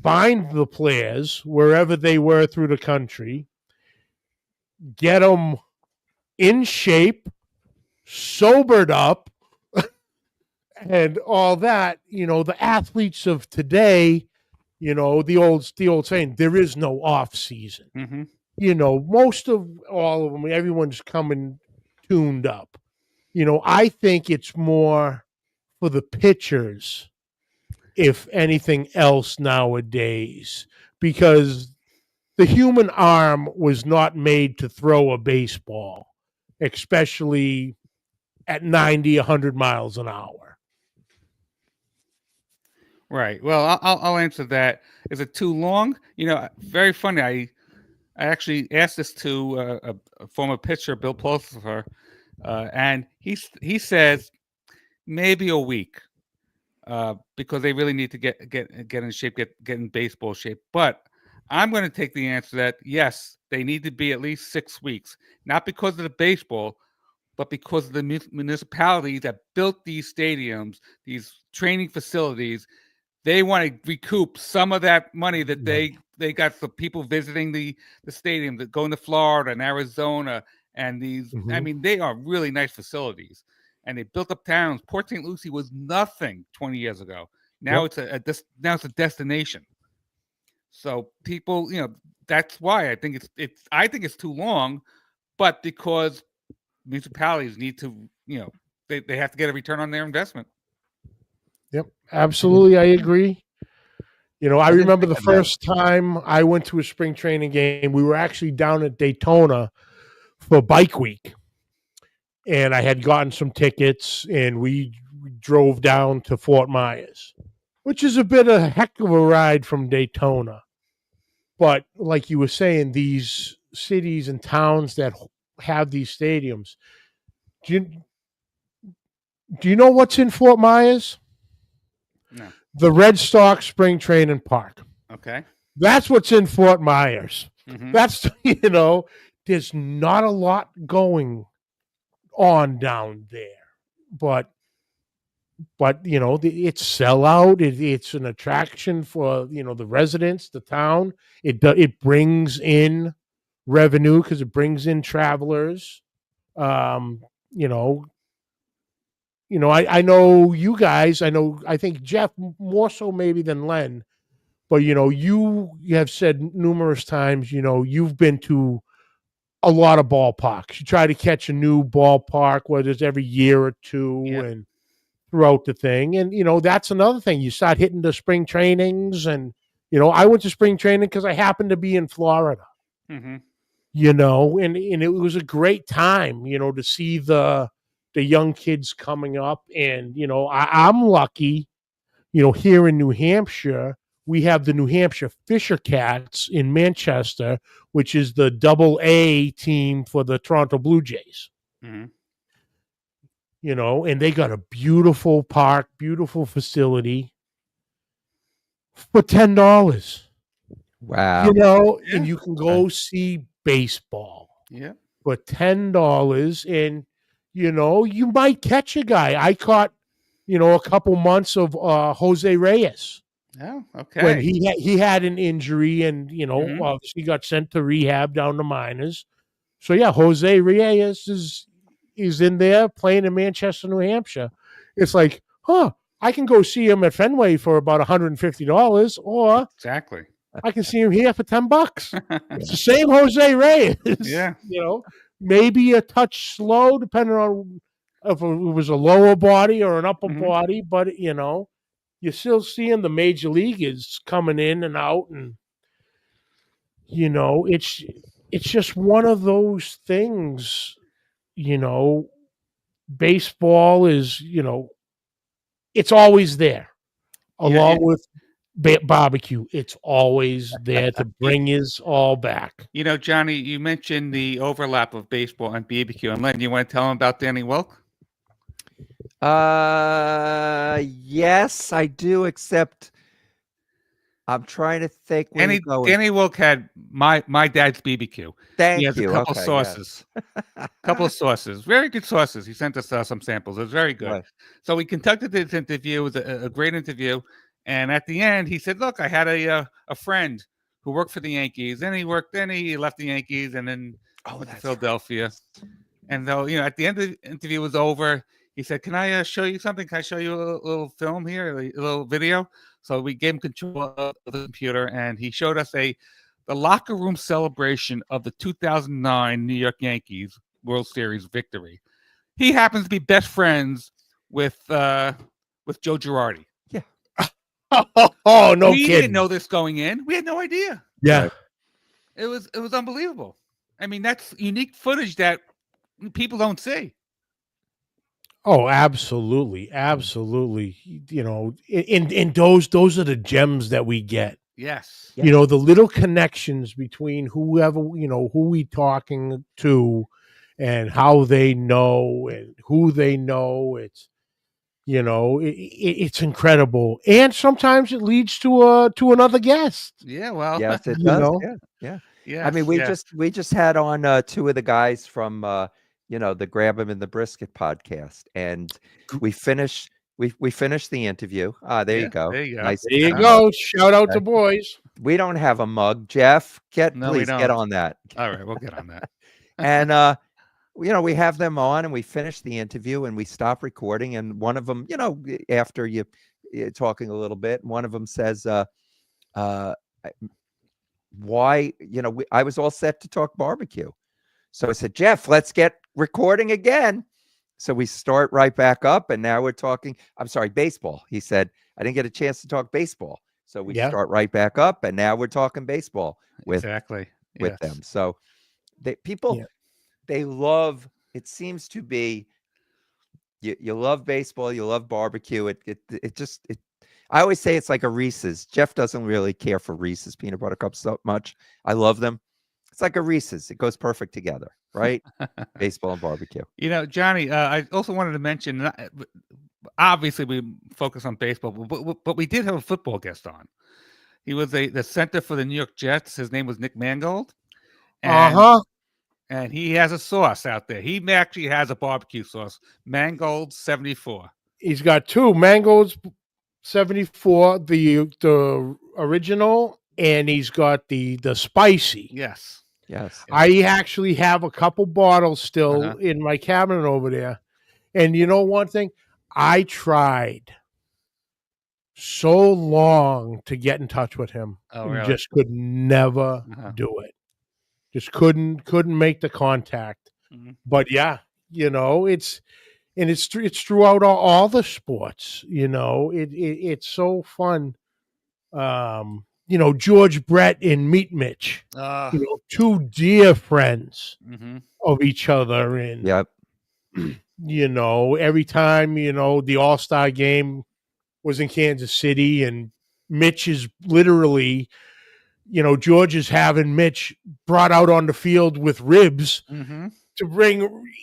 find the players wherever they were through the country, get them in shape, sobered up, and all that. The athletes of today, the old saying, there is no off season. Mm-hmm. Most of all of them, everyone's coming tuned up. I think it's more for the pitchers, if anything else nowadays, because the human arm was not made to throw a baseball, especially at 90, 100 miles an hour. Right. Well, I'll answer that. Is it too long? Very funny. I actually asked this to a former pitcher, Bill Pulsifer, and he says maybe a week, because they really need to get in shape, get in baseball shape. But I'm going to take the answer that yes, they need to be at least 6 weeks, not because of the baseball, but because of the municipalities that built these stadiums, these training facilities. They want to recoup some of that money that they got for people visiting the stadium, that going to Florida and Arizona, and these. Mm-hmm. I mean, they are really nice facilities, and they built up towns. Port St. Lucie was nothing 20 years ago. Now it's a destination. So people, that's why I think it's too long, but because municipalities need to, they have to get a return on their investment. Yep, absolutely. I agree. I remember the first time I went to a spring training game, we were actually down at Daytona for Bike Week. And I had gotten some tickets, and we drove down to Fort Myers, which is a heck of a ride from Daytona. But like you were saying, these cities and towns that have these stadiums, do you know what's in Fort Myers? No. The Red Sox Spring Training Park. Okay. That's what's in Fort Myers. Mm-hmm. That's, there's not a lot going on down there. But it's sellout. It's an attraction for, the residents, the town. It brings in revenue because it brings in travelers. I know you guys. I think Jeff more so maybe than Len, but you have said numerous times, you've been to a lot of ballparks. You try to catch a new ballpark, whether it's every year or two, and throughout the thing. And that's another thing. You start hitting the spring trainings, and I went to spring training because I happened to be in Florida. Mm-hmm. And it was a great time, to see the young kids coming up. And, I'm lucky, here in New Hampshire, we have the New Hampshire Fisher Cats in Manchester, which is the AA team for the Toronto Blue Jays. Mm-hmm. And they got a beautiful park, beautiful facility for $10. Wow. And you can go see baseball. Yeah. For $10. And you might catch a guy. I caught, a couple months of Jose Reyes. Oh, okay. When he had an injury, and Mm-hmm. obviously got sent to rehab down to minors. So yeah, Jose Reyes is in there playing in Manchester, New Hampshire. It's like, I can go see him at Fenway for about $150, or Exactly. I can see him here for $10. It's the same Jose Reyes. Yeah. Maybe a touch slow, depending on if it was a lower body or an upper Mm-hmm. body, but you're still seeing the major leaguers coming in and out, and it's just one of those things. Baseball is, it's always there, along with barbecue. It's always there to bring us all back. You know, Johnny, you mentioned the overlap of baseball and BBQ. And Len, you want to tell him about Danny Wilk? Yes, I do, except I'm trying to think when you go. Danny Wilk had my dad's BBQ. Thank He has you. a couple Okay, sauces. yes. Couple of sauces. Very good sauces. He sent us some samples. It was very good. Right. So we conducted this interview. It was a great interview. And at the end, he said, look, I had a friend who worked for the Yankees. Then he left the Yankees and then went to Philadelphia. Right. And though, at the end of the interview was over, he said, can I show you something? Can I show you a little film here, a little video? So we gave him control of the computer, and he showed us the locker room celebration of the 2009 New York Yankees World Series victory. He happens to be best friends with Joe Girardi. Yeah. Oh, no we kidding. didn't know this going in. We had no idea. Yeah. Right. It was unbelievable. I mean, that's unique footage that people don't see. Oh, absolutely. Absolutely. And those are the gems that we get. Yes. The little connections between whoever, who we talking to and how they know and who they know. It's incredible. And sometimes it leads to another guest. Yeah, well. Yes, it You does. know? Yeah. Yes, I mean, we just had on two of the guys from the Grab 'Em in the Brisket podcast, and we finished the interview. There you go. There you go. Nice. There you go. Shout out to Okay. boys. We don't have a mug, Jeff. No, we please get don't. on that. All right, we'll get on that. And we have them on, and we finish the interview, and we stop recording, and one of them, after you're talking a little bit, one of them says, why, I was all set to talk barbecue. So I said, Jeff, let's get recording again. So we start right back up, and now we're talking, I'm sorry, baseball. He said, I didn't get a chance to talk baseball. So we start right back up, and now we're talking baseball with them. So people, they love, it seems to be, you love baseball, you love barbecue. I always say it's like a Reese's. Jeff doesn't really care for Reese's peanut butter cups so much. I love them. It's like a Reese's. It goes perfect together, right? Baseball and barbecue. Johnny, I also wanted to mention, obviously we focus on baseball, but we did have a football guest on. He was the center for the New York Jets. His name was Nick Mangold. And he has a sauce out there. He actually has a barbecue sauce, Mangold 74. He's got two, Mangold's 74, the original, and he's got the spicy. Yes. I actually have a couple bottles still in my cabinet over there. And one thing, I tried so long to get in touch with him. Oh, really? Just could never do it. Just couldn't make the contact. Mm-hmm. But yeah, it's throughout all the sports. It's so fun. George Brett and Meat Mitch, two dear friends of each other. And, every time, the All-Star game was in Kansas City, and Mitch is literally, George is having Mitch brought out on the field with ribs to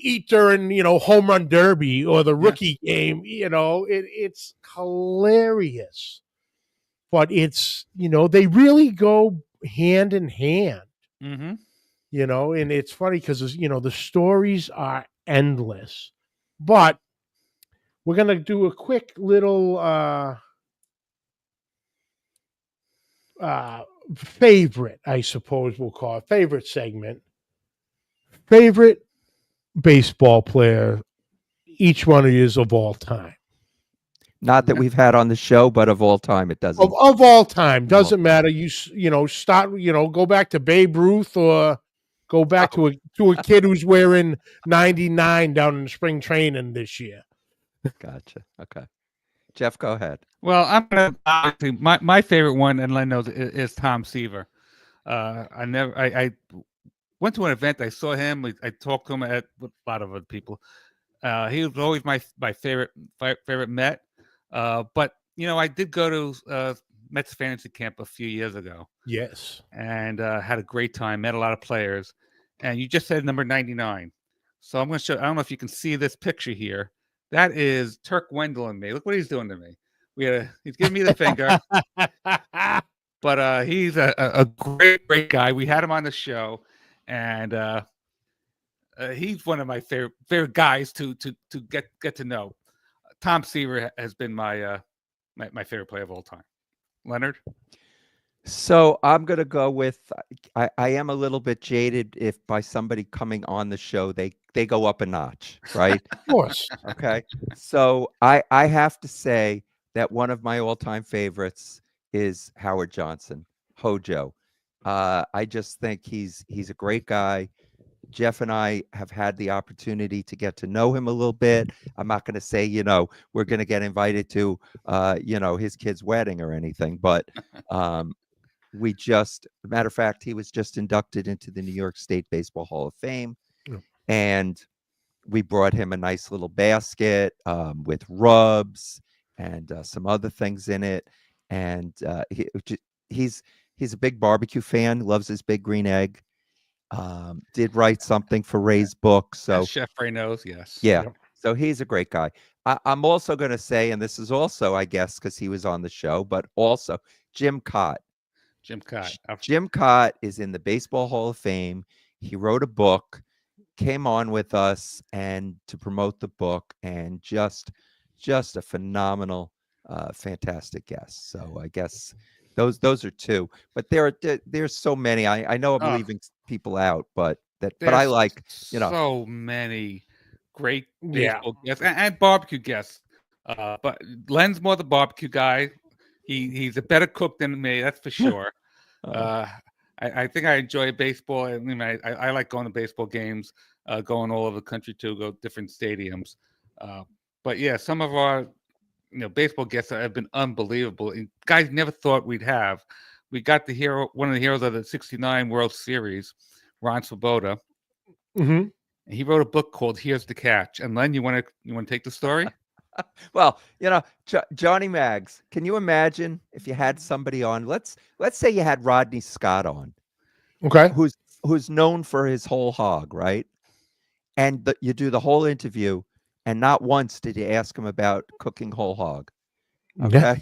eat during, home run derby or the rookie game. It's hilarious. But it's, they really go hand in hand, and it's funny because, the stories are endless. But we're going to do a quick little favorite, I suppose we'll call it, favorite segment. Favorite baseball player, each one of you is of all time. Not that we've had on the show, but of all time, it doesn't. Of all time, doesn't matter. You start. Go back to Babe Ruth or go back to a kid who's wearing 99 down in spring training this year. Gotcha. Okay, Jeff, go ahead. Well, I'm gonna obviously my favorite one, and Len knows, is Tom Seaver. I went to an event. I saw him. I talked to him with a lot of other people. He was always my favorite Met. But I did go to Mets fantasy camp a few years ago. Yes. And had a great time. Met a lot of players. And you just said number 99. So I'm going to show. I don't know if you can see this picture here. That is Turk Wendell and me. Look what he's doing to me. He's giving me the finger. But he's a great guy. We had him on the show, and he's one of my favorite guys to get to know. Tom Seaver has been my favorite player of all time. Leonard? So I'm going to go with, I am a little bit jaded if by somebody coming on the show, they go up a notch, right? Of course. Okay. So I have to say that one of my all-time favorites is Howard Johnson, Hojo. I just think he's a great guy. Jeff and I have had the opportunity to get to know him a little bit. I'm not going to say, we're going to get invited to, his kid's wedding or anything, but matter of fact, he was just inducted into the New York State Baseball Hall of Fame. Yeah. And we brought him a nice little basket with rubs and some other things in it. And he's a big barbecue fan, loves his Big Green Egg. Did write something for Ray's book. So As Chef Ray knows, yes. Yeah. Yep. So he's a great guy. I'm also going to say, and this is also, I guess, because he was on the show, but also Jim Cott. Jim Cott. Jim Cott is in the Baseball Hall of Fame. He wrote a book, came on with us and to promote the book, and just a phenomenal, fantastic guest. So I guess those are two, but there's so many. I know I'm leaving people out, but I like, so many great baseball guests and barbecue guests. But Len's more the barbecue guy. He's a better cook than me, that's for sure. I think I enjoy baseball. I mean, I like going to baseball games, going all over the country to go to different stadiums. But yeah, some of our baseball guests have been unbelievable. And guys never thought we'd have. We got one of the heroes of the '69 World Series, Ron Swoboda. Mm-hmm. He wrote a book called "Here's the Catch." And Len, you want to take the story? Well, Johnny Maggs, can you imagine if you had somebody on? Let's say you had Rodney Scott on, Okay. who's known for his whole hog, right? And you do the whole interview, and not once did you ask him about cooking whole hog. Okay. Yeah.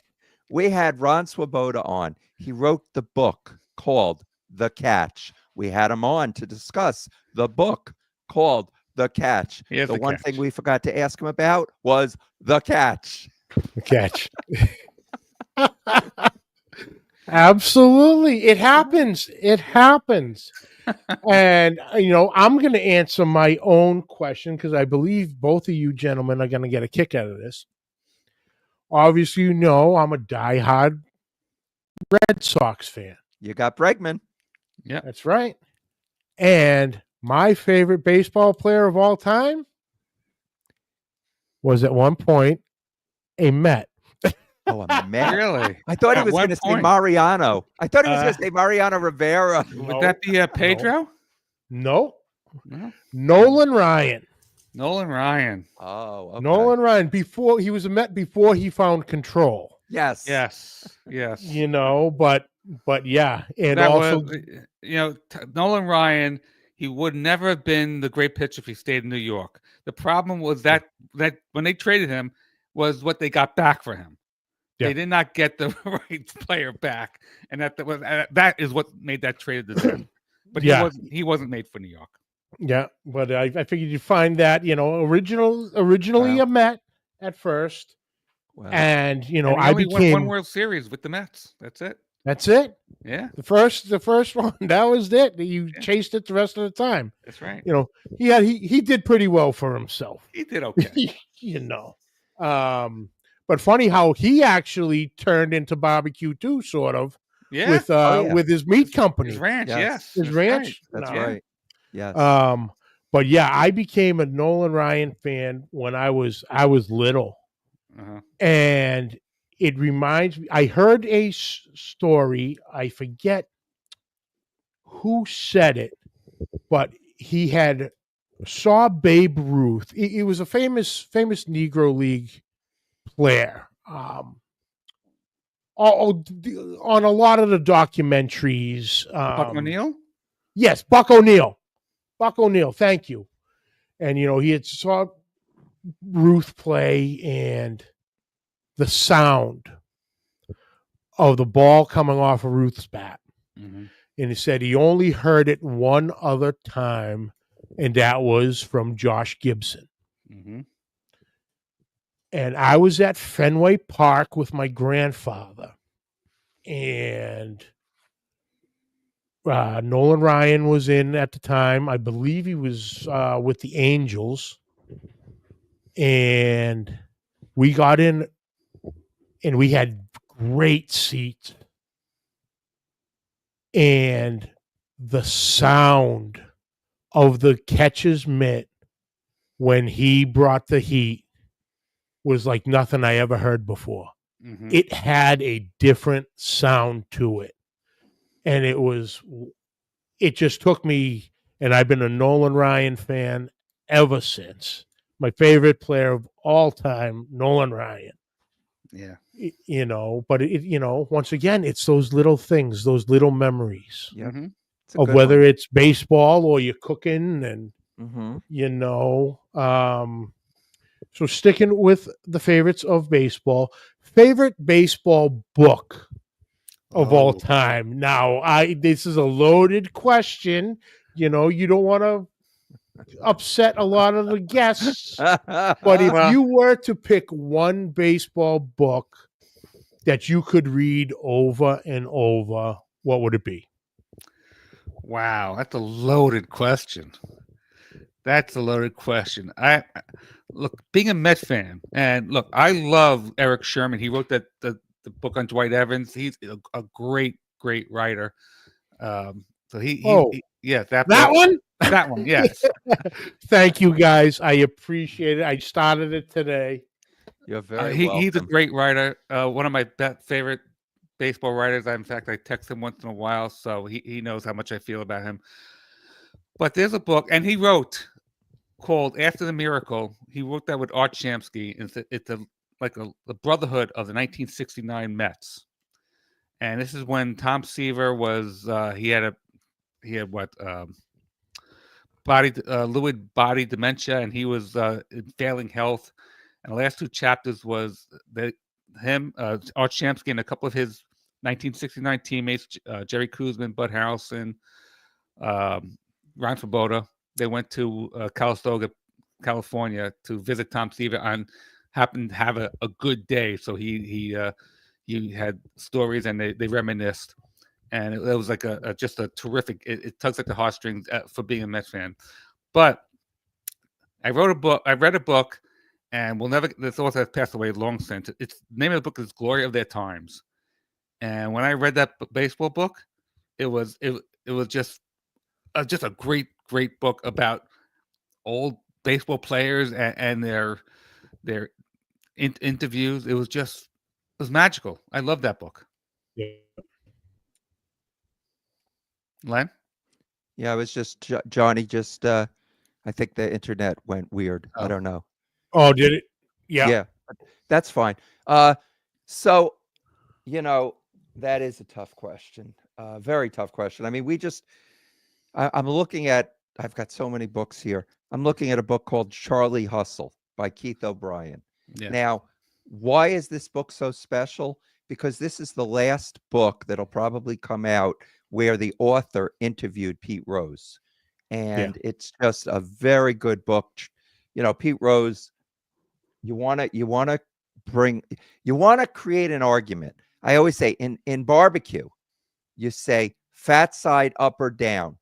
We had Ron Swoboda on. He wrote the book called The Catch. We had him on to discuss the book called The Catch. Here's the one catch. thing we forgot to ask him about was the catch. The catch. Absolutely. It happens. And, I'm going to answer my own question because I believe both of you gentlemen are going to get a kick out of this. Obviously, I'm a diehard Red Sox fan. You got Bregman. Yeah. That's right. And my favorite baseball player of all time was at one point a Met. Oh, a Met. Really? I thought he At was one going to say point. Mariano. I thought he was going to say Mariano Rivera. Would that be Pedro? No. No. Nolan Ryan. Nolan Ryan. Oh, okay. Nolan Ryan. Before he was a Met, before he found control. Yes. But yeah, and That also, was, Nolan Ryan. He would never have been the great pitcher if he stayed in New York. The problem was that when they traded him was what they got back for him. Yeah. They did not get the right player back, and that is what made that trade a decision. But he wasn't made for New York. Yeah, but I figured you'd find that originally a Met at first, Wow. and And he I only won became one World Series with the Mets. That's it. That's it. Yeah, The first one, that was it. You chased it the rest of the time. that's right. He did pretty well for himself. He did okay. But funny how he actually turned into barbecue too, sort of. Yeah, With his meat company, his ranch. Yes, his that's ranch. right. That's No. right. Yes. But yeah, I became a Nolan Ryan fan when I was little, Uh-huh. and it reminds me. I heard a story. I forget who said it, but he saw Babe Ruth. He was a famous Negro League player. on a lot of the documentaries. Buck O'Neill? Yes, Buck O'Neill. Buck O'Neill, thank you. And, he had saw Ruth play, and the sound of the ball coming off of Ruth's bat. Mm-hmm. And he said he only heard it one other time, and that was from Josh Gibson. Mm-hmm. And I was at Fenway Park with my grandfather, and Nolan Ryan was in at the time. I believe he was with the Angels. And we got in, and we had great seats. And the sound of the catcher's mitt when he brought the heat was like nothing I ever heard before. Mm-hmm. It had a different sound to it. And it just took me, and I've been a Nolan Ryan fan ever since. My favorite player of all time, Nolan Ryan. Yeah. But once again, it's those little things, those little memories Mm-hmm. of whether it's baseball or you're cooking, and, so sticking with the favorites of baseball, favorite baseball book of all time. Now, this is a loaded question. You don't want to upset a lot of the guests, but if you were to pick one baseball book that you could read over and over, what would it be? Wow, that's a loaded question. I look, being a Met fan, and look, I love Eric Sherman. He wrote the book on Dwight Evans. He's a great writer. So that one. That one, yes. Thank you, guys. I appreciate it. I started it today. You're very welcome. He's a great writer. One of my favorite baseball writers. In fact, I text him once in a while, so he knows how much I feel about him. But there's a book, and he wrote, called After the Miracle. He wrote that with Art Shamsky. It's the brotherhood of the 1969 Mets. And this is when Tom Seaver was he had Lewy body dementia, and he was in failing health. And the last two chapters was Art Shamsky and a couple of his 1969 teammates, Jerry Kuzman, Bud Harrelson, Ryan Svoboda. They went to Calistoga, California, to visit Tom Seaver and happened to have a good day. So he had stories, and they reminisced. And it was like just a terrific. It tugs at the heartstrings for being a Mets fan. But I read a book, and this author has passed away long since. The name of the book is Glory of Their Times. And when I read that baseball book, it was just a great book about old baseball players and their interviews. It was magical. I love that book. Yeah. Len? Yeah, it was just Johnny. I think the internet went weird. I don't know. Oh, did it? Yeah. Yeah, that's fine. So, that is a tough question. Very tough question. I mean, I'm looking at. I've got so many books here. I'm looking at a book called Charlie Hustle by Keith O'Brien. Yeah. Now, why is this book so special? Because this is the last book that'll probably come out where the author interviewed Pete Rose. And it's just a very good book. Pete Rose, you want to create an argument. I always say in barbecue, you say fat side up or down.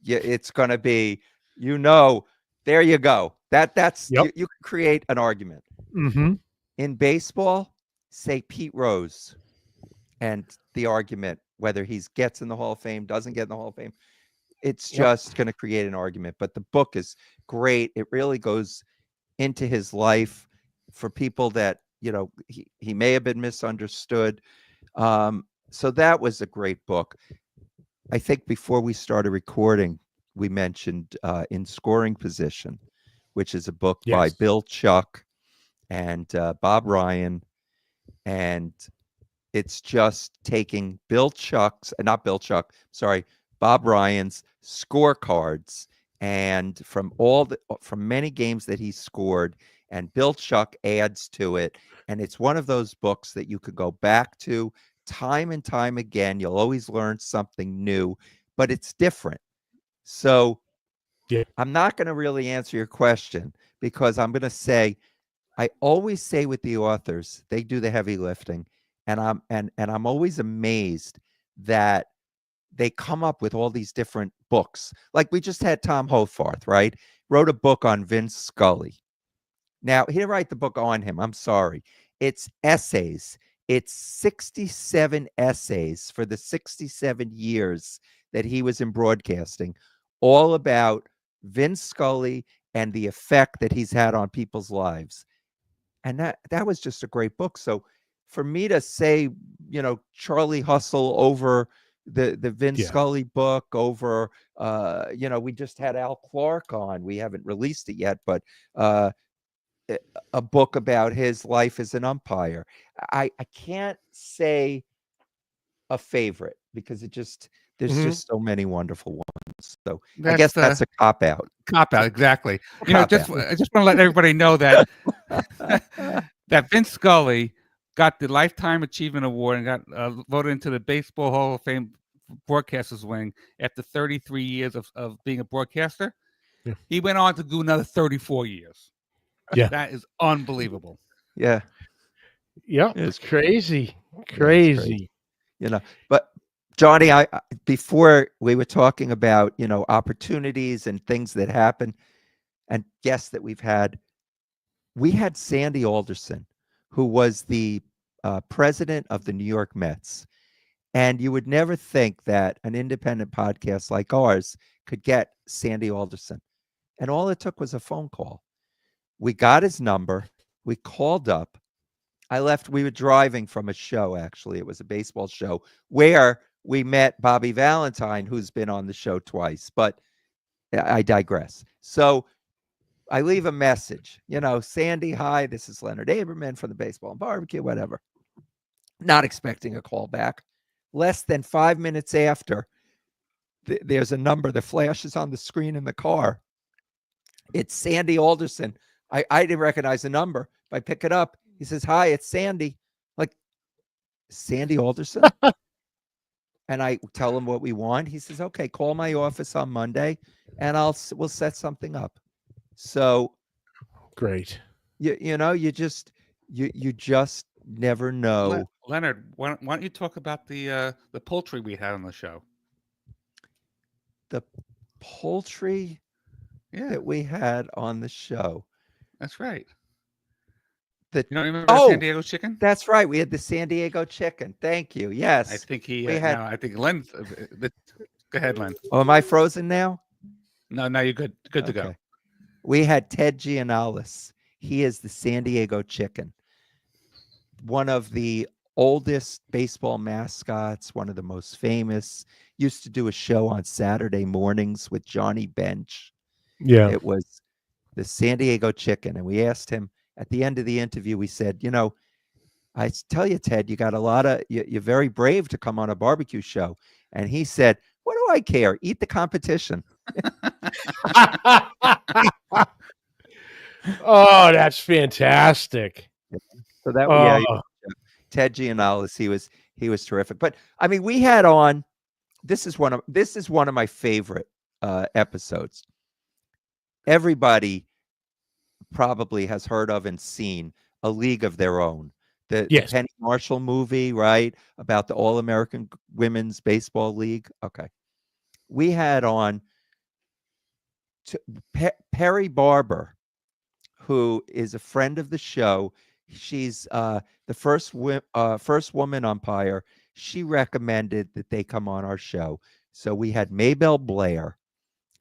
It's going to be, there you go. That's you can create an argument. Mm-hmm. In baseball, say Pete Rose and the argument, whether he gets in the Hall of Fame, doesn't get in the Hall of Fame, it's just going to create an argument. But the book is great. It really goes into his life for people that, he may have been misunderstood. So that was a great book. I think before we started recording, we mentioned In Scoring Position, which is a book by Bill Chuck and Bob Ryan. And It's just taking Bob Ryan's scorecards and from many games that he scored, and Bill Chuck adds to it. And it's one of those books that you could go back to time and time again. You'll always learn something new, but it's different. So Yeah. I'm not going to really answer your question, because I'm going to say, I always say with the authors, they do the heavy lifting. And I'm always amazed that they come up with all these different books. Like we just had Tom Hofarth, right? Wrote a book on Vince Scully. Now, he didn't write the book on him. I'm sorry. It's essays. It's 67 essays for the 67 years that he was in broadcasting, all about Vince Scully and the effect that he's had on people's lives. And that was just a great book. So for me to say, Charlie Hustle over the Vince Scully book, over, we just had Al Clark on. We haven't released it yet, but a book about his life as an umpire. I can't say a favorite, because there's just so many wonderful ones. So I guess that's a cop out. Cop out, exactly. I just want to let everybody know that that Vince Scully got the Lifetime Achievement Award and got voted into the Baseball Hall of Fame broadcasters wing after 33 years of being a broadcaster. Yeah. He went on to do another 34 years. Yeah. That is unbelievable. Yeah. Yeah. It's crazy. But Johnny, I before we were talking about, opportunities and things that happen and guests that we've had. We had Sandy Alderson, who was the president of the New York Mets. And you would never think that an independent podcast like ours could get Sandy Alderson. And all it took was a phone call. We got his number. We called up. We were driving from a show, actually. It was a baseball show where we met Bobby Valentine, who's been on the show twice. But I digress. So I leave a message. Sandy, hi, this is Leonard Aberman from the Baseball and Barbecue, whatever. Not expecting a call back. Less than 5 minutes after, there's a number that flashes on the screen in the car. It's Sandy Alderson. I didn't recognize the number. If I pick it up, he says, hi, it's Sandy. Like, Sandy Alderson? And I tell him what we want. He says, okay, call my office on Monday and we'll set something up. So great. You just never know. Leonard, why don't you talk about the poultry we had on the show? The poultry that we had on the show. That's right. You don't remember the San Diego chicken? That's right. We had the San Diego chicken. Thank you. Yes. I think I think Len. Go ahead, Len. Oh, am I frozen now? No, you're good. Good to go. We had Ted Gianalis. He is the San Diego chicken. One of the oldest baseball mascots, one of the most famous. Used to do a show on Saturday mornings with Johnny Bench. Yeah. It was the San Diego chicken. And we asked him at the end of the interview, we said, I tell you, Ted, you got you're very brave to come on a barbecue show. And he said, what do I care? Eat the competition. Oh, that's fantastic. So that Ted Gianalis, he was terrific. But I mean, we had on, this is one of my favorite episodes. Everybody probably has heard of and seen A League of Their Own. The Penny Marshall movie, right? About the All-American Women's Baseball League. Okay. We had on Perry Barber, who is a friend of the show. She's the first woman umpire. She recommended that they come on our show. So we had Maybelle Blair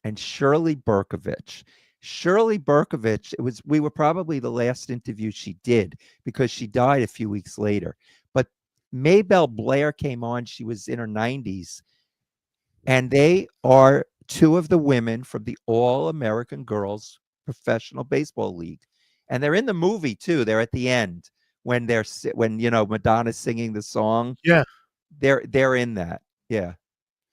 and Shirley Berkovich. Shirley Berkovich, we were probably the last interview she did because she died a few weeks later. But Maybelle Blair came on. She was in her 90s. And they are two of the women from the All-American Girls Professional Baseball League. And they're in the movie, too. They're at the end when Madonna's singing the song. Yeah. They're in that. Yeah.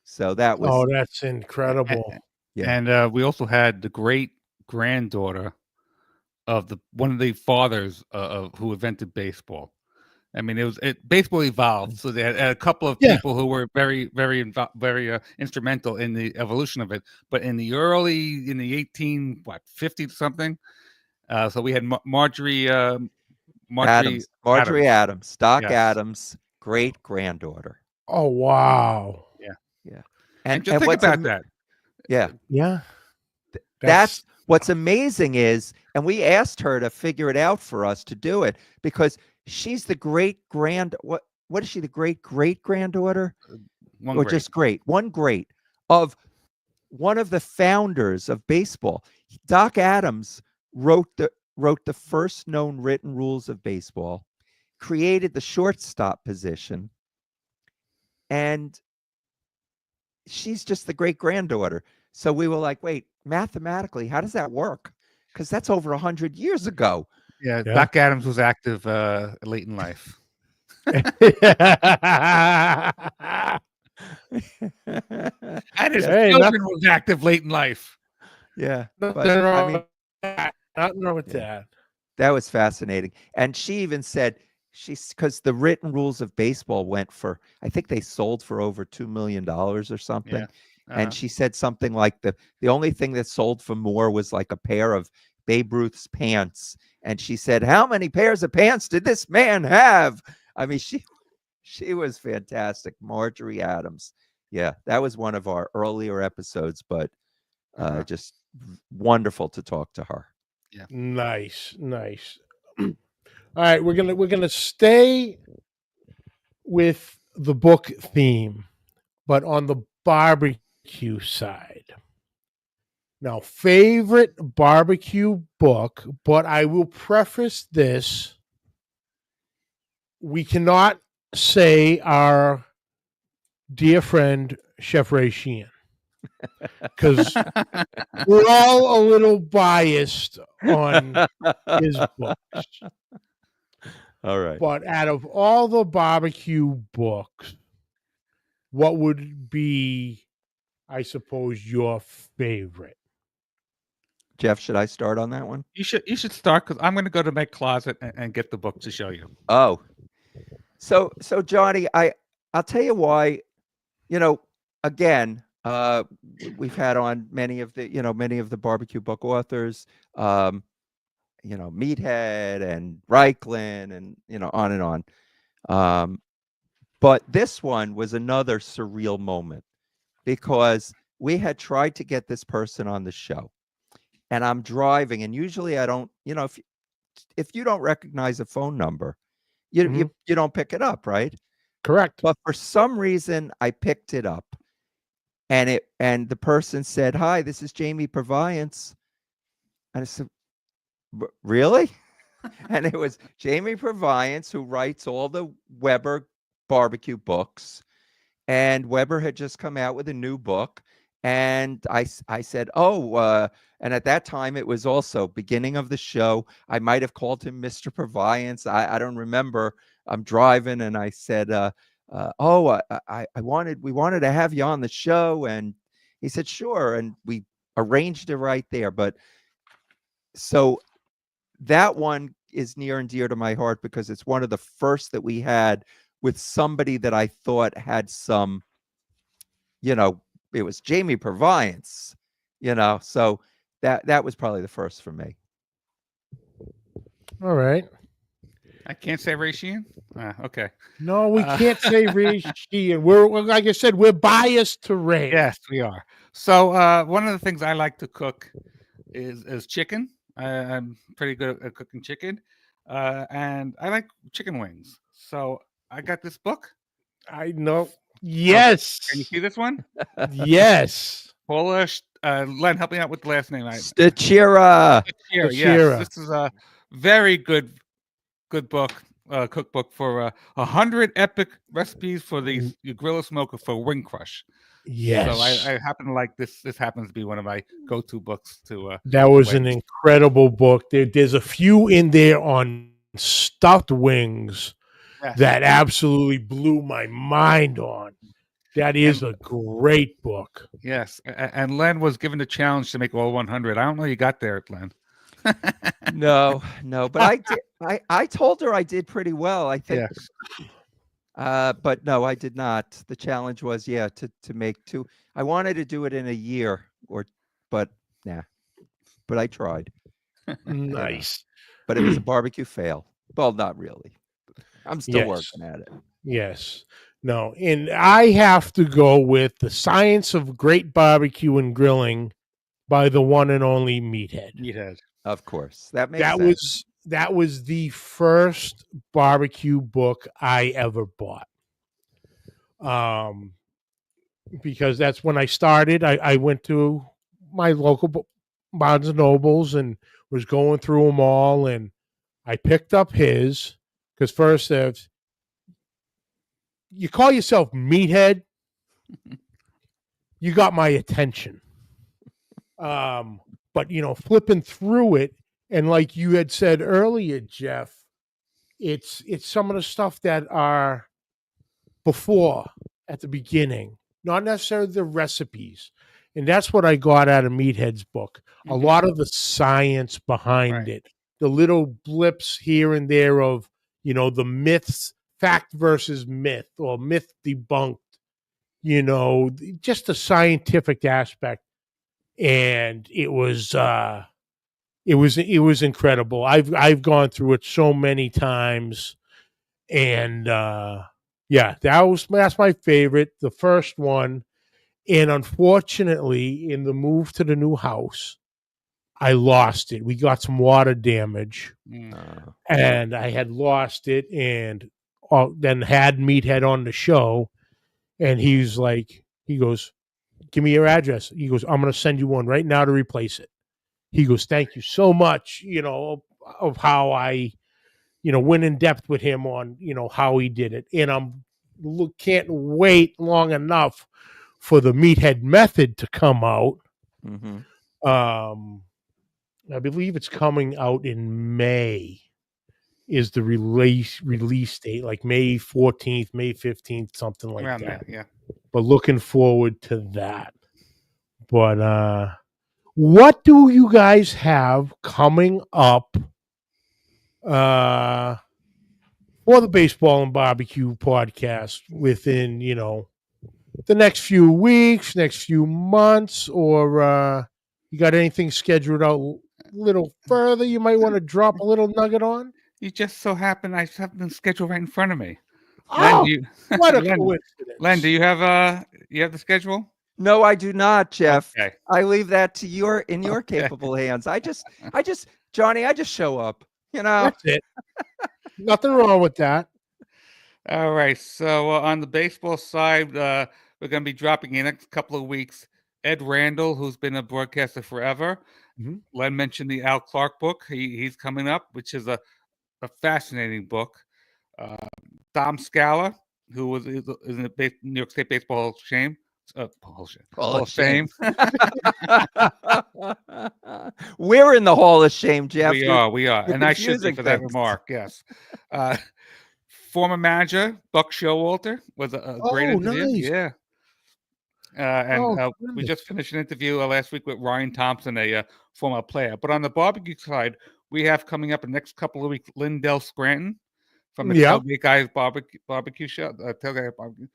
So that was Oh, that's incredible. Yeah. And we also had the great granddaughter of one of the fathers of who invented baseball. I mean, baseball evolved, so they had a couple of people who were very, very, very instrumental in the evolution of it. But in the 50s something, so we had Marjorie Adams, Doc Yes. Adams, great granddaughter. Oh, wow. Yeah. And just think about that. Yeah. Yeah. That's what's amazing is, and we asked her to figure it out for us to do it, because she's the what is she, the great granddaughter? Just great. One great of one of the founders of baseball. Doc Adams wrote the first known written rules of baseball, created the shortstop position, and she's just the great granddaughter. So we were like, wait, mathematically, how does that work? Because that's over 100 years ago. Yeah, Doc Adams was active late in life. And his children was active late in life. Yeah. Nothing wrong with that. That was fascinating. And she even said, because the written rules of baseball went for, I think they sold for over $2 million or something. Yeah. And she said something like the only thing that sold for more was like a pair of Babe Ruth's pants. And she said, how many pairs of pants did this man have? I mean, she was fantastic. Marjorie Adams. Yeah, that was one of our earlier episodes, but just wonderful to talk to her. Yeah. Nice. All right, we're gonna stay with the book theme, but on the barbecue side. Now, favorite barbecue book, but I will preface this. We cannot say our dear friend Chef Ray Sheehan, because we're all a little biased on his books. All right. But out of all the barbecue books, what would be, I suppose, your favorite? Jeff, should I start on that one? You should start, because I'm going to go to my closet and get the book to show you. Oh, so Johnny, I'll tell you why. Again, we've had on many of the barbecue book authors, Meathead and Reichland, and on and on. But this one was another surreal moment, because we had tried to get this person on the show, and I'm driving, and usually I don't, if you don't recognize a phone number, you don't pick it up, right? Correct. But for some reason, I picked it up, and the person said, "Hi, this is Jamie Purviance," and I said, "Really?" And it was Jamie Purviance, who writes all the Weber barbecue books, and Weber had just come out with a new book, and I said, "Oh," and at that time it was also beginning of the show. I might have called him Mr. Purviance. I don't remember. I'm driving, and I said, we wanted to have you on the show," and he said, "Sure," and we arranged it right there. But so that one is near and dear to my heart, because it's one of the first that we had with somebody that I thought had some, it was Jamie Purviance, so that was probably the first for me. All right. I can't say Ray Sheehan? Okay. No, we can't say Ray Sheehan. We're, like I said, we're biased to Ray. Yes, we are. So one of the things I like to cook is chicken. I'm pretty good at cooking chicken, and I like chicken wings. So I got this book. I know. Yes. Can you see this one? Yes. Paula, Len, help me out with the last name. Stachira. Yes, this is a very good book, cookbook for 100 epic recipes for your grill or smoker for wing crush. Yes. So I happen to like this. This happens to be one of my go-to books to. That was an incredible book. There's a few in there on stuffed wings Yes. that absolutely blew my mind on. That is a great book. Yes. And Len was given the challenge to make all 100. I don't know you got there, Len. No, but I did. I told her I did pretty well. I think. Yes. But no, I did not. The challenge was, to make 2. I wanted to do it in a year, but I tried. Nice. But it was a barbecue fail. Well, not really. I'm still working at it. Yes. No, and I have to go with The Science of Great Barbecue and Grilling by the one and only Meathead. Meathead. Of course. That makes sense. That was the first barbecue book I ever bought. Because that's when I started. I went to my local Barnes and Nobles and was going through them all, and I picked up his, because first, if you call yourself Meathead, you got my attention. But flipping through it, and like you had said earlier, Jeff, it's some of the stuff that are before, at the beginning, not necessarily the recipes. And that's what I got out of Meathead's book. Mm-hmm. A lot of the science behind it, the little blips here and there of, the myths, fact versus myth, or myth debunked, just the scientific aspect. And it was incredible. I've gone through it so many times, and that's my favorite, the first one. And unfortunately, in the move to the new house, I lost it. We got some water damage, and I had lost it, and then had Meathead on the show, and he goes, "Give me your address." He goes, "I'm going to send you one right now to replace it." He goes, "Thank you so much, of how I, went in depth with him on, how he did it." And can't wait long enough for the Meathead method to come out. Mm-hmm. I believe it's coming out in May is the release date, like May 14th, May 15th, something like Around that. Yeah. But looking forward to that. But what do you guys have coming up for the Baseball and Barbecue Podcast within, the next few weeks, next few months, or you got anything scheduled out a little further you might want to drop a little nugget on? You just so happen I have something scheduled right in front of me. Oh, Len, what a Len, coincidence. Len, do you have the schedule? No, I do not, Jeff. Okay. I leave that to your capable hands. I just Johnny, I just show up, That's it. Nothing wrong with that. All right. So on the baseball side, we're going to be dropping in the next couple of weeks Ed Randall, who's been a broadcaster forever. Mm-hmm. Len mentioned the Al Clark book. He's coming up, which is a fascinating book. Tom Scala, who was in the New York State Baseball Hall of Shame. Hall of Shame. We're in the Hall of Shame, Jeff. We are. And I should be for that remark. Yes. Former manager Buck Showalter was a great interview. Nice. Yeah. We just finished an interview last week with Ryan Thompson, a former player. But on the barbecue side, we have coming up in the next couple of weeks Lindell Scranton from the Tailgate Guys barbecue show. Tailgate Barbecue.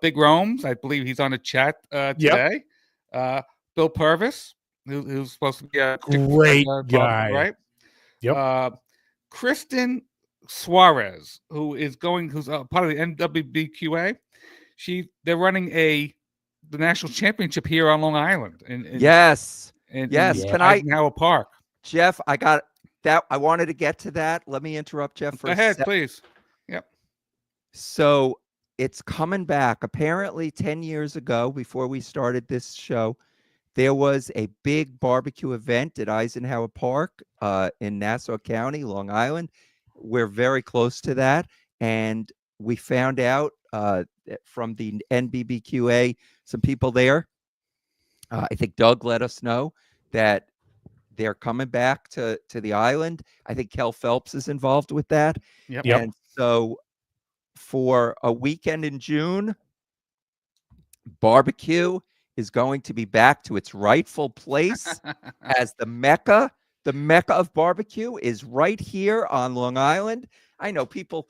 Big Rome's, I believe he's on the chat today. Bill Purvis, who's supposed to be a great guy, right? Yep. Kristen Suarez, who's part of the NWBQA. They're running the national championship here on Long Island. Yes. In Can Eisenhower Park. Jeff, I got that. I wanted to get to that. Let me interrupt, Jeff, for Go ahead, please. Yep. So it's coming back. Apparently 10 years ago, before we started this show, there was a big barbecue event at Eisenhower Park in Nassau County, Long Island. We're very close to that. And we found out from the NBBQA, some people there, I think Doug let us know that they're coming back to the island. I think Kel Phelps is involved with that. Yep. Yep. And so for a weekend in June, barbecue is going to be back to its rightful place as the Mecca. The Mecca of barbecue is right here on Long Island. I know people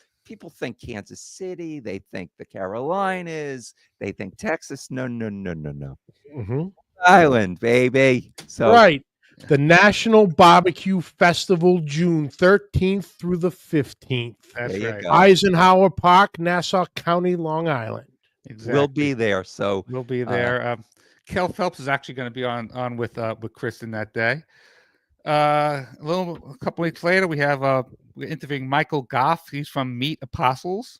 think Kansas City, they think the Carolinas, they think Texas. No. Mhm. Island, baby. So Right. The National Barbecue Festival, June 13th through the 15th. That's there you right. go. Eisenhower Park, Nassau County, Long Island. Exactly. We'll be there. So We'll be there. Kel Phelps is actually going to be on with Kristen that day. A couple weeks later, we're interviewing Michael Goff. He's from Meat Apostles.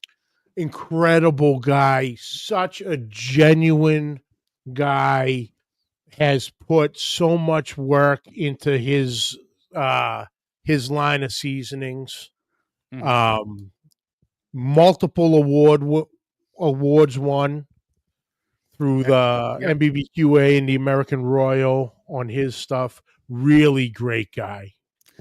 Incredible guy. Such a genuine guy. Has put so much work into his line of seasonings. Mhm. Multiple awards won through the Yep. MBBQA and the American Royal on his stuff. Really great guy.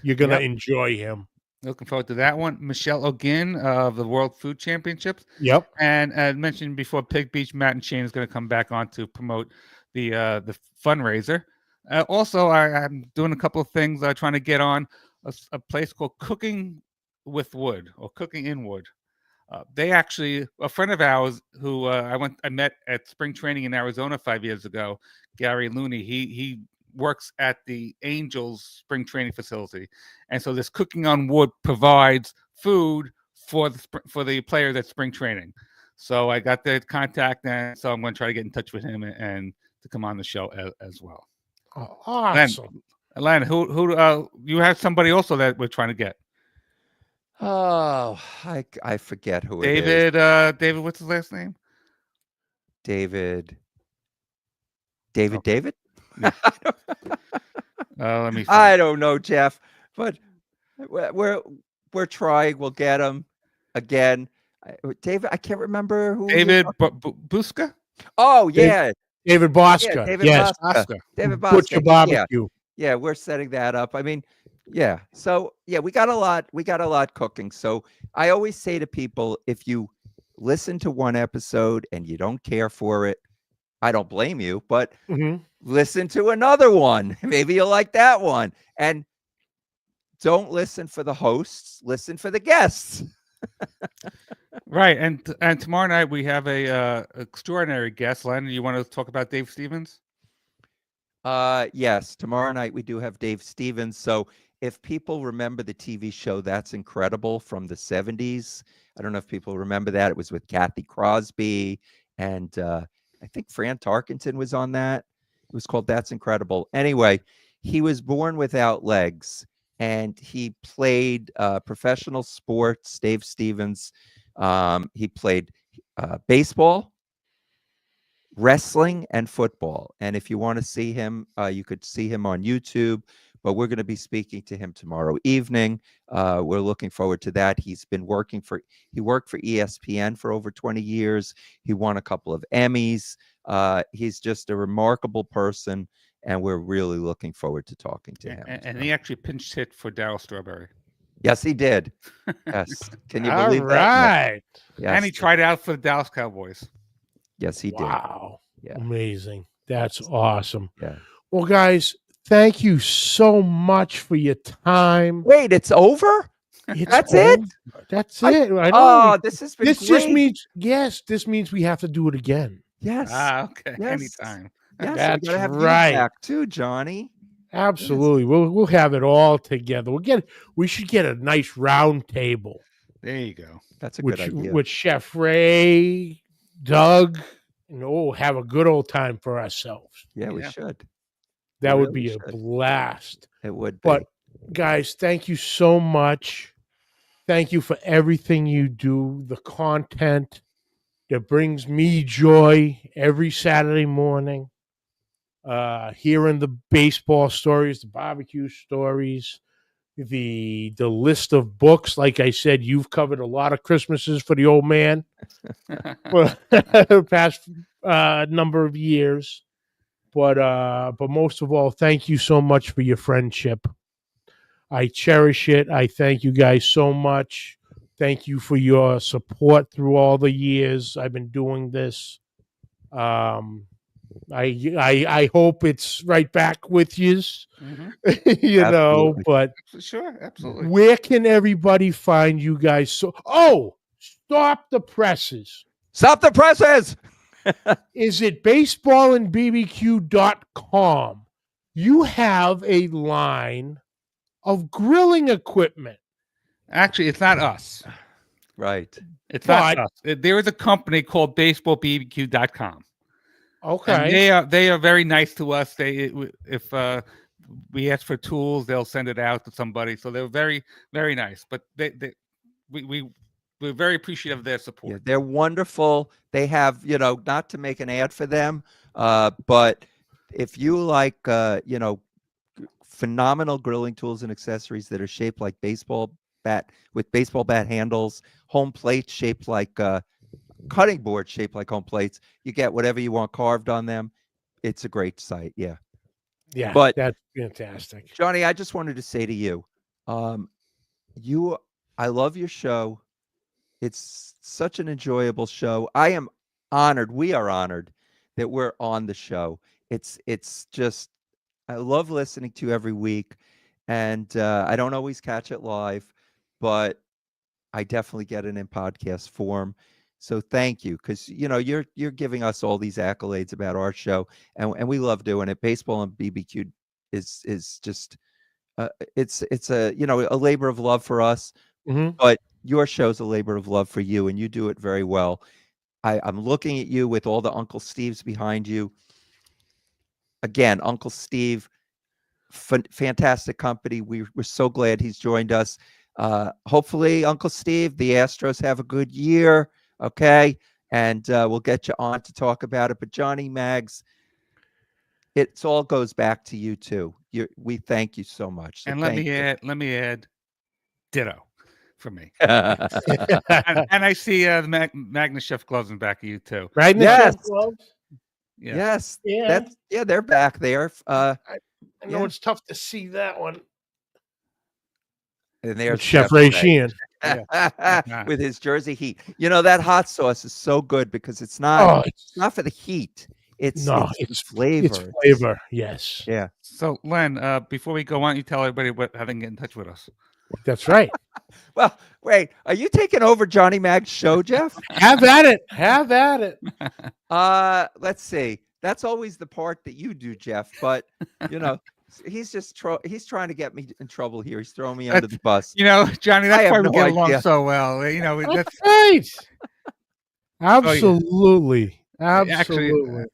You're gonna Yep. enjoy him. Looking forward to that one. Michelle O'Ginn of the World Food Championships. Yep. And as mentioned before, Pig Beach, Matt and Shane is going to come back on to promote the fundraiser. Also, I'm doing a couple of things. Trying to get on a place called Cooking with Wood or Cooking in Wood. They actually, a friend of ours who I met at spring training in Arizona 5 years ago, Gary Looney. He works at the Angels spring training facility, and so this Cooking on Wood provides food for the players at spring training. So I got their contact, and so I'm going to try to get in touch with him and to come on the show as well. Oh, awesome. Len, who you have somebody also that we're trying to get? Oh, I forget who David. it is. David, what's his last name? David. Okay. David? Let me. I don't know, Jeff, but we're trying. We'll get him again. David, I can't remember who. David Buska. Oh yeah, David Bosca. yeah, David Yes. Bosca. David Butcher Bosca. Barbecue. Yeah, we're setting that up. I mean, yeah. So yeah, we got a lot cooking. So I always say to people, if you listen to one episode and you don't care for it, I don't blame you, but listen to another one. Maybe you'll like that one. And don't listen for the hosts, listen for the guests. Right. And tomorrow night we have a extraordinary guest. Len, you want to talk about Dave Stevens? Yes, tomorrow night we do have Dave Stevens. So if people remember the TV show That's Incredible from the 70s, I don't know if people remember that. It was with Kathy Crosby and I think Fran Tarkenton was on that. It was called That's Incredible. Anyway, he was born without legs and he played professional sports. Dave Stevens, he played baseball, wrestling, and football. And if you want to see him, you could see him on YouTube. But we're going to be speaking to him tomorrow evening. We're looking forward to that. He worked for ESPN for over 20 years. He won a couple of Emmys. He's just a remarkable person, and we're really looking forward to talking to him. And he actually pinch hit for Darryl Strawberry. Yes, he did. Yes. Can you believe All that? right. Yes. And he tried out for the Dallas Cowboys. Yes, he did. Wow. Yeah. Amazing. That's awesome. Yeah. Well, guys, thank you so much for your time. Wait, it's over? That's it? That's it. I know. Oh, this has been This great. just means, yes, this means we have to do it again. Yes. Okay. Yes. Anytime. Yes, That's we gotta have right. you back too, Johnny. Absolutely. We'll have it all together. We should get a nice round table There you go. That's a good idea. with Chef Ray, Doug, and we'll have a good old time for ourselves. Yeah, we Yeah. should. That We would be really a should. blast. It would be. But guys, thank you so much. Thank you for everything you do, the content that brings me joy every Saturday morning. Hearing the baseball stories, the barbecue stories, the list of books. Like I said, you've covered a lot of Christmases for the old man for the past number of years. But most of all, thank you so much for your friendship. I cherish it. I thank you guys so much. Thank you for your support through all the years I've been doing this. I hope it's right back with yous, you know. Absolutely. But Sure, absolutely. where can everybody find you guys? Stop the presses. Stop the presses. Is it baseballandbbq.com? You have a line of grilling equipment. Actually, it's not us. Right. It's not But- us. There is a company called baseballbbq.com. Okay. And they are very nice to us. If we ask for tools, they'll send it out to somebody. So they're very, very nice. But we're very appreciative of their support. Yeah, they're wonderful. They have, not to make an ad for them, but if you like, phenomenal grilling tools and accessories that are shaped like baseball bat with baseball bat handles, home plates shaped like cutting board shaped like home plates. You get whatever you want carved on them. It's a great site. Yeah. Yeah, But- that's fantastic. Johnny, I just wanted to say to you, I love your show. It's such an enjoyable show. I am honored. We are honored that we're on the show. It's just, I love listening to you every week, and I don't always catch it live, but I definitely get it in podcast form. So thank you, because you're giving us all these accolades about our show, and we love doing it. Baseball and BBQ is just it's a a labor of love for us, but your show's a labor of love for you, and you do it very well. I'm looking at you with all the Uncle Steves behind you. Again, Uncle Steve, fantastic company. We're so glad he's joined us. Hopefully, Uncle Steve, the Astros have a good year. Okay. And we'll get you on to talk about it. But Johnny Mags, it all goes back to you too. We thank you so much. So And let me add, ditto for me. add. and I see the Magnus Chef gloves in back of you too. Right? Yes. Yeah. Yes. Yeah. They're back there. I know yeah. it's tough to see that one. And there's Chef Ray Ray. Sheehan. With his Jersey heat. That hot sauce is so good because it's not Oh, it's not for the heat. It's flavor. flavor. It's flavor. Yes. Yeah. So Len, before we go on, you tell everybody how they can get in touch with us. That's right. Well, wait, are you taking over Johnny Mag's show, Jeff? Have at it. Have at it. Let's see. That's always the part that you do, Jeff. But he's just he's trying to get me in trouble here. He's throwing me under the bus. Johnny, I that's have why we no get along idea. so well. That's right. Absolutely. Actually, Absolutely.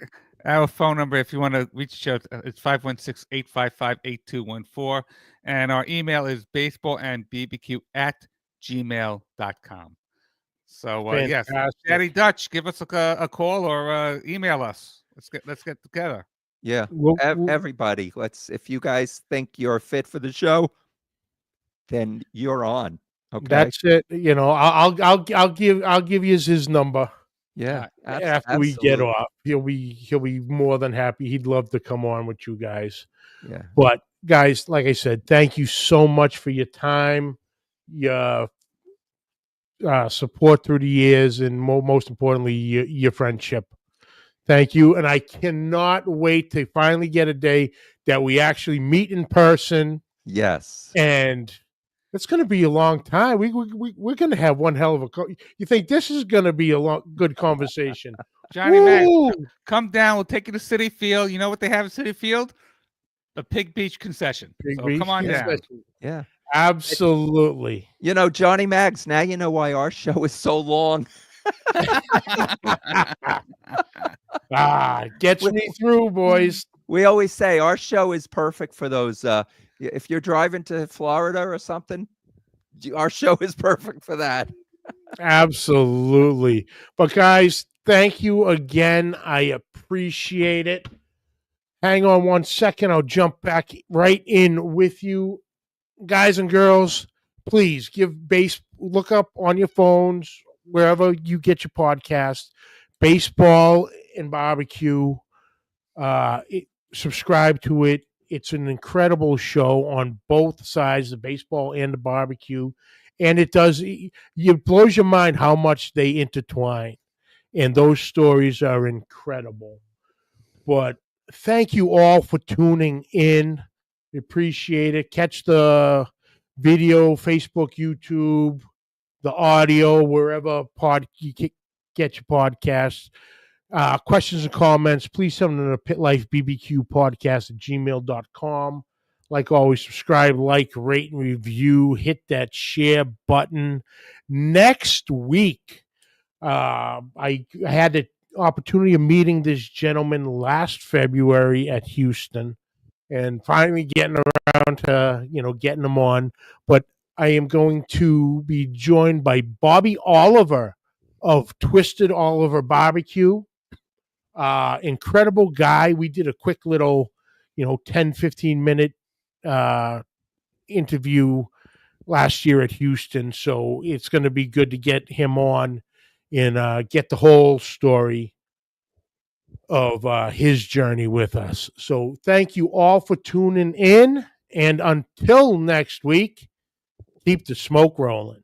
our phone number, if you want to reach out, it's 516-855-8214. And our email is baseballandbbq@gmail.com. So, yes, Fantastic. Daddy Dutch, give us a call or email us. Let's get together. Yeah. Well, Everybody, if you guys think you're fit for the show, then you're on. Okay. that's it. I'll give you his number yeah. after we get absolutely. off. He'll be more than happy. He'd love to come on with you guys. Yeah. But guys, like I said, thank you so much for your time, your support through the years, and most importantly, your friendship. Thank you. And I cannot wait to finally get a day that we actually meet in person. Yes. And it's going to be a long time. We're going to have one hell of a. You think this is going to be a good conversation? Johnny Mac, Woo! come down. We'll take you to City Field. You know what they have at City Field? A Pig Beach concession. Big So Beach come on down. concession. Yeah. Absolutely. Johnny Mags, now you know why our show is so long. Gets me through, boys. We always say our show is perfect for those. If you're driving to Florida or something, our show is perfect for that. Absolutely. But guys, thank you again. I appreciate it. Hang on one second. I'll jump back right in with you. Guys and girls, please look up on your phones, wherever you get your podcast, Baseball and Barbecue. subscribe to it. It's an incredible show on both sides, the baseball and the barbecue. And it blows your mind how much they intertwine. And those stories are incredible. But thank you all for tuning in. We appreciate it. Catch the video, Facebook, YouTube, the audio, wherever you get your podcasts. Questions and comments, please send them to the pitlifebbqpodcast@gmail.com. Like always, subscribe, like, rate, and review. Hit that share button. Next week, I had the opportunity of meeting this gentleman last February at Houston and finally getting around to, getting him on. But I am going to be joined by Bobby Oliver of Twisted Oliver Barbecue. Incredible guy. We did a quick little, 10, 15 minute interview last year at Houston. So it's going to be good to get him on and get the whole story of his journey with us. So thank you all for tuning in. And until next week, keep the smoke rolling.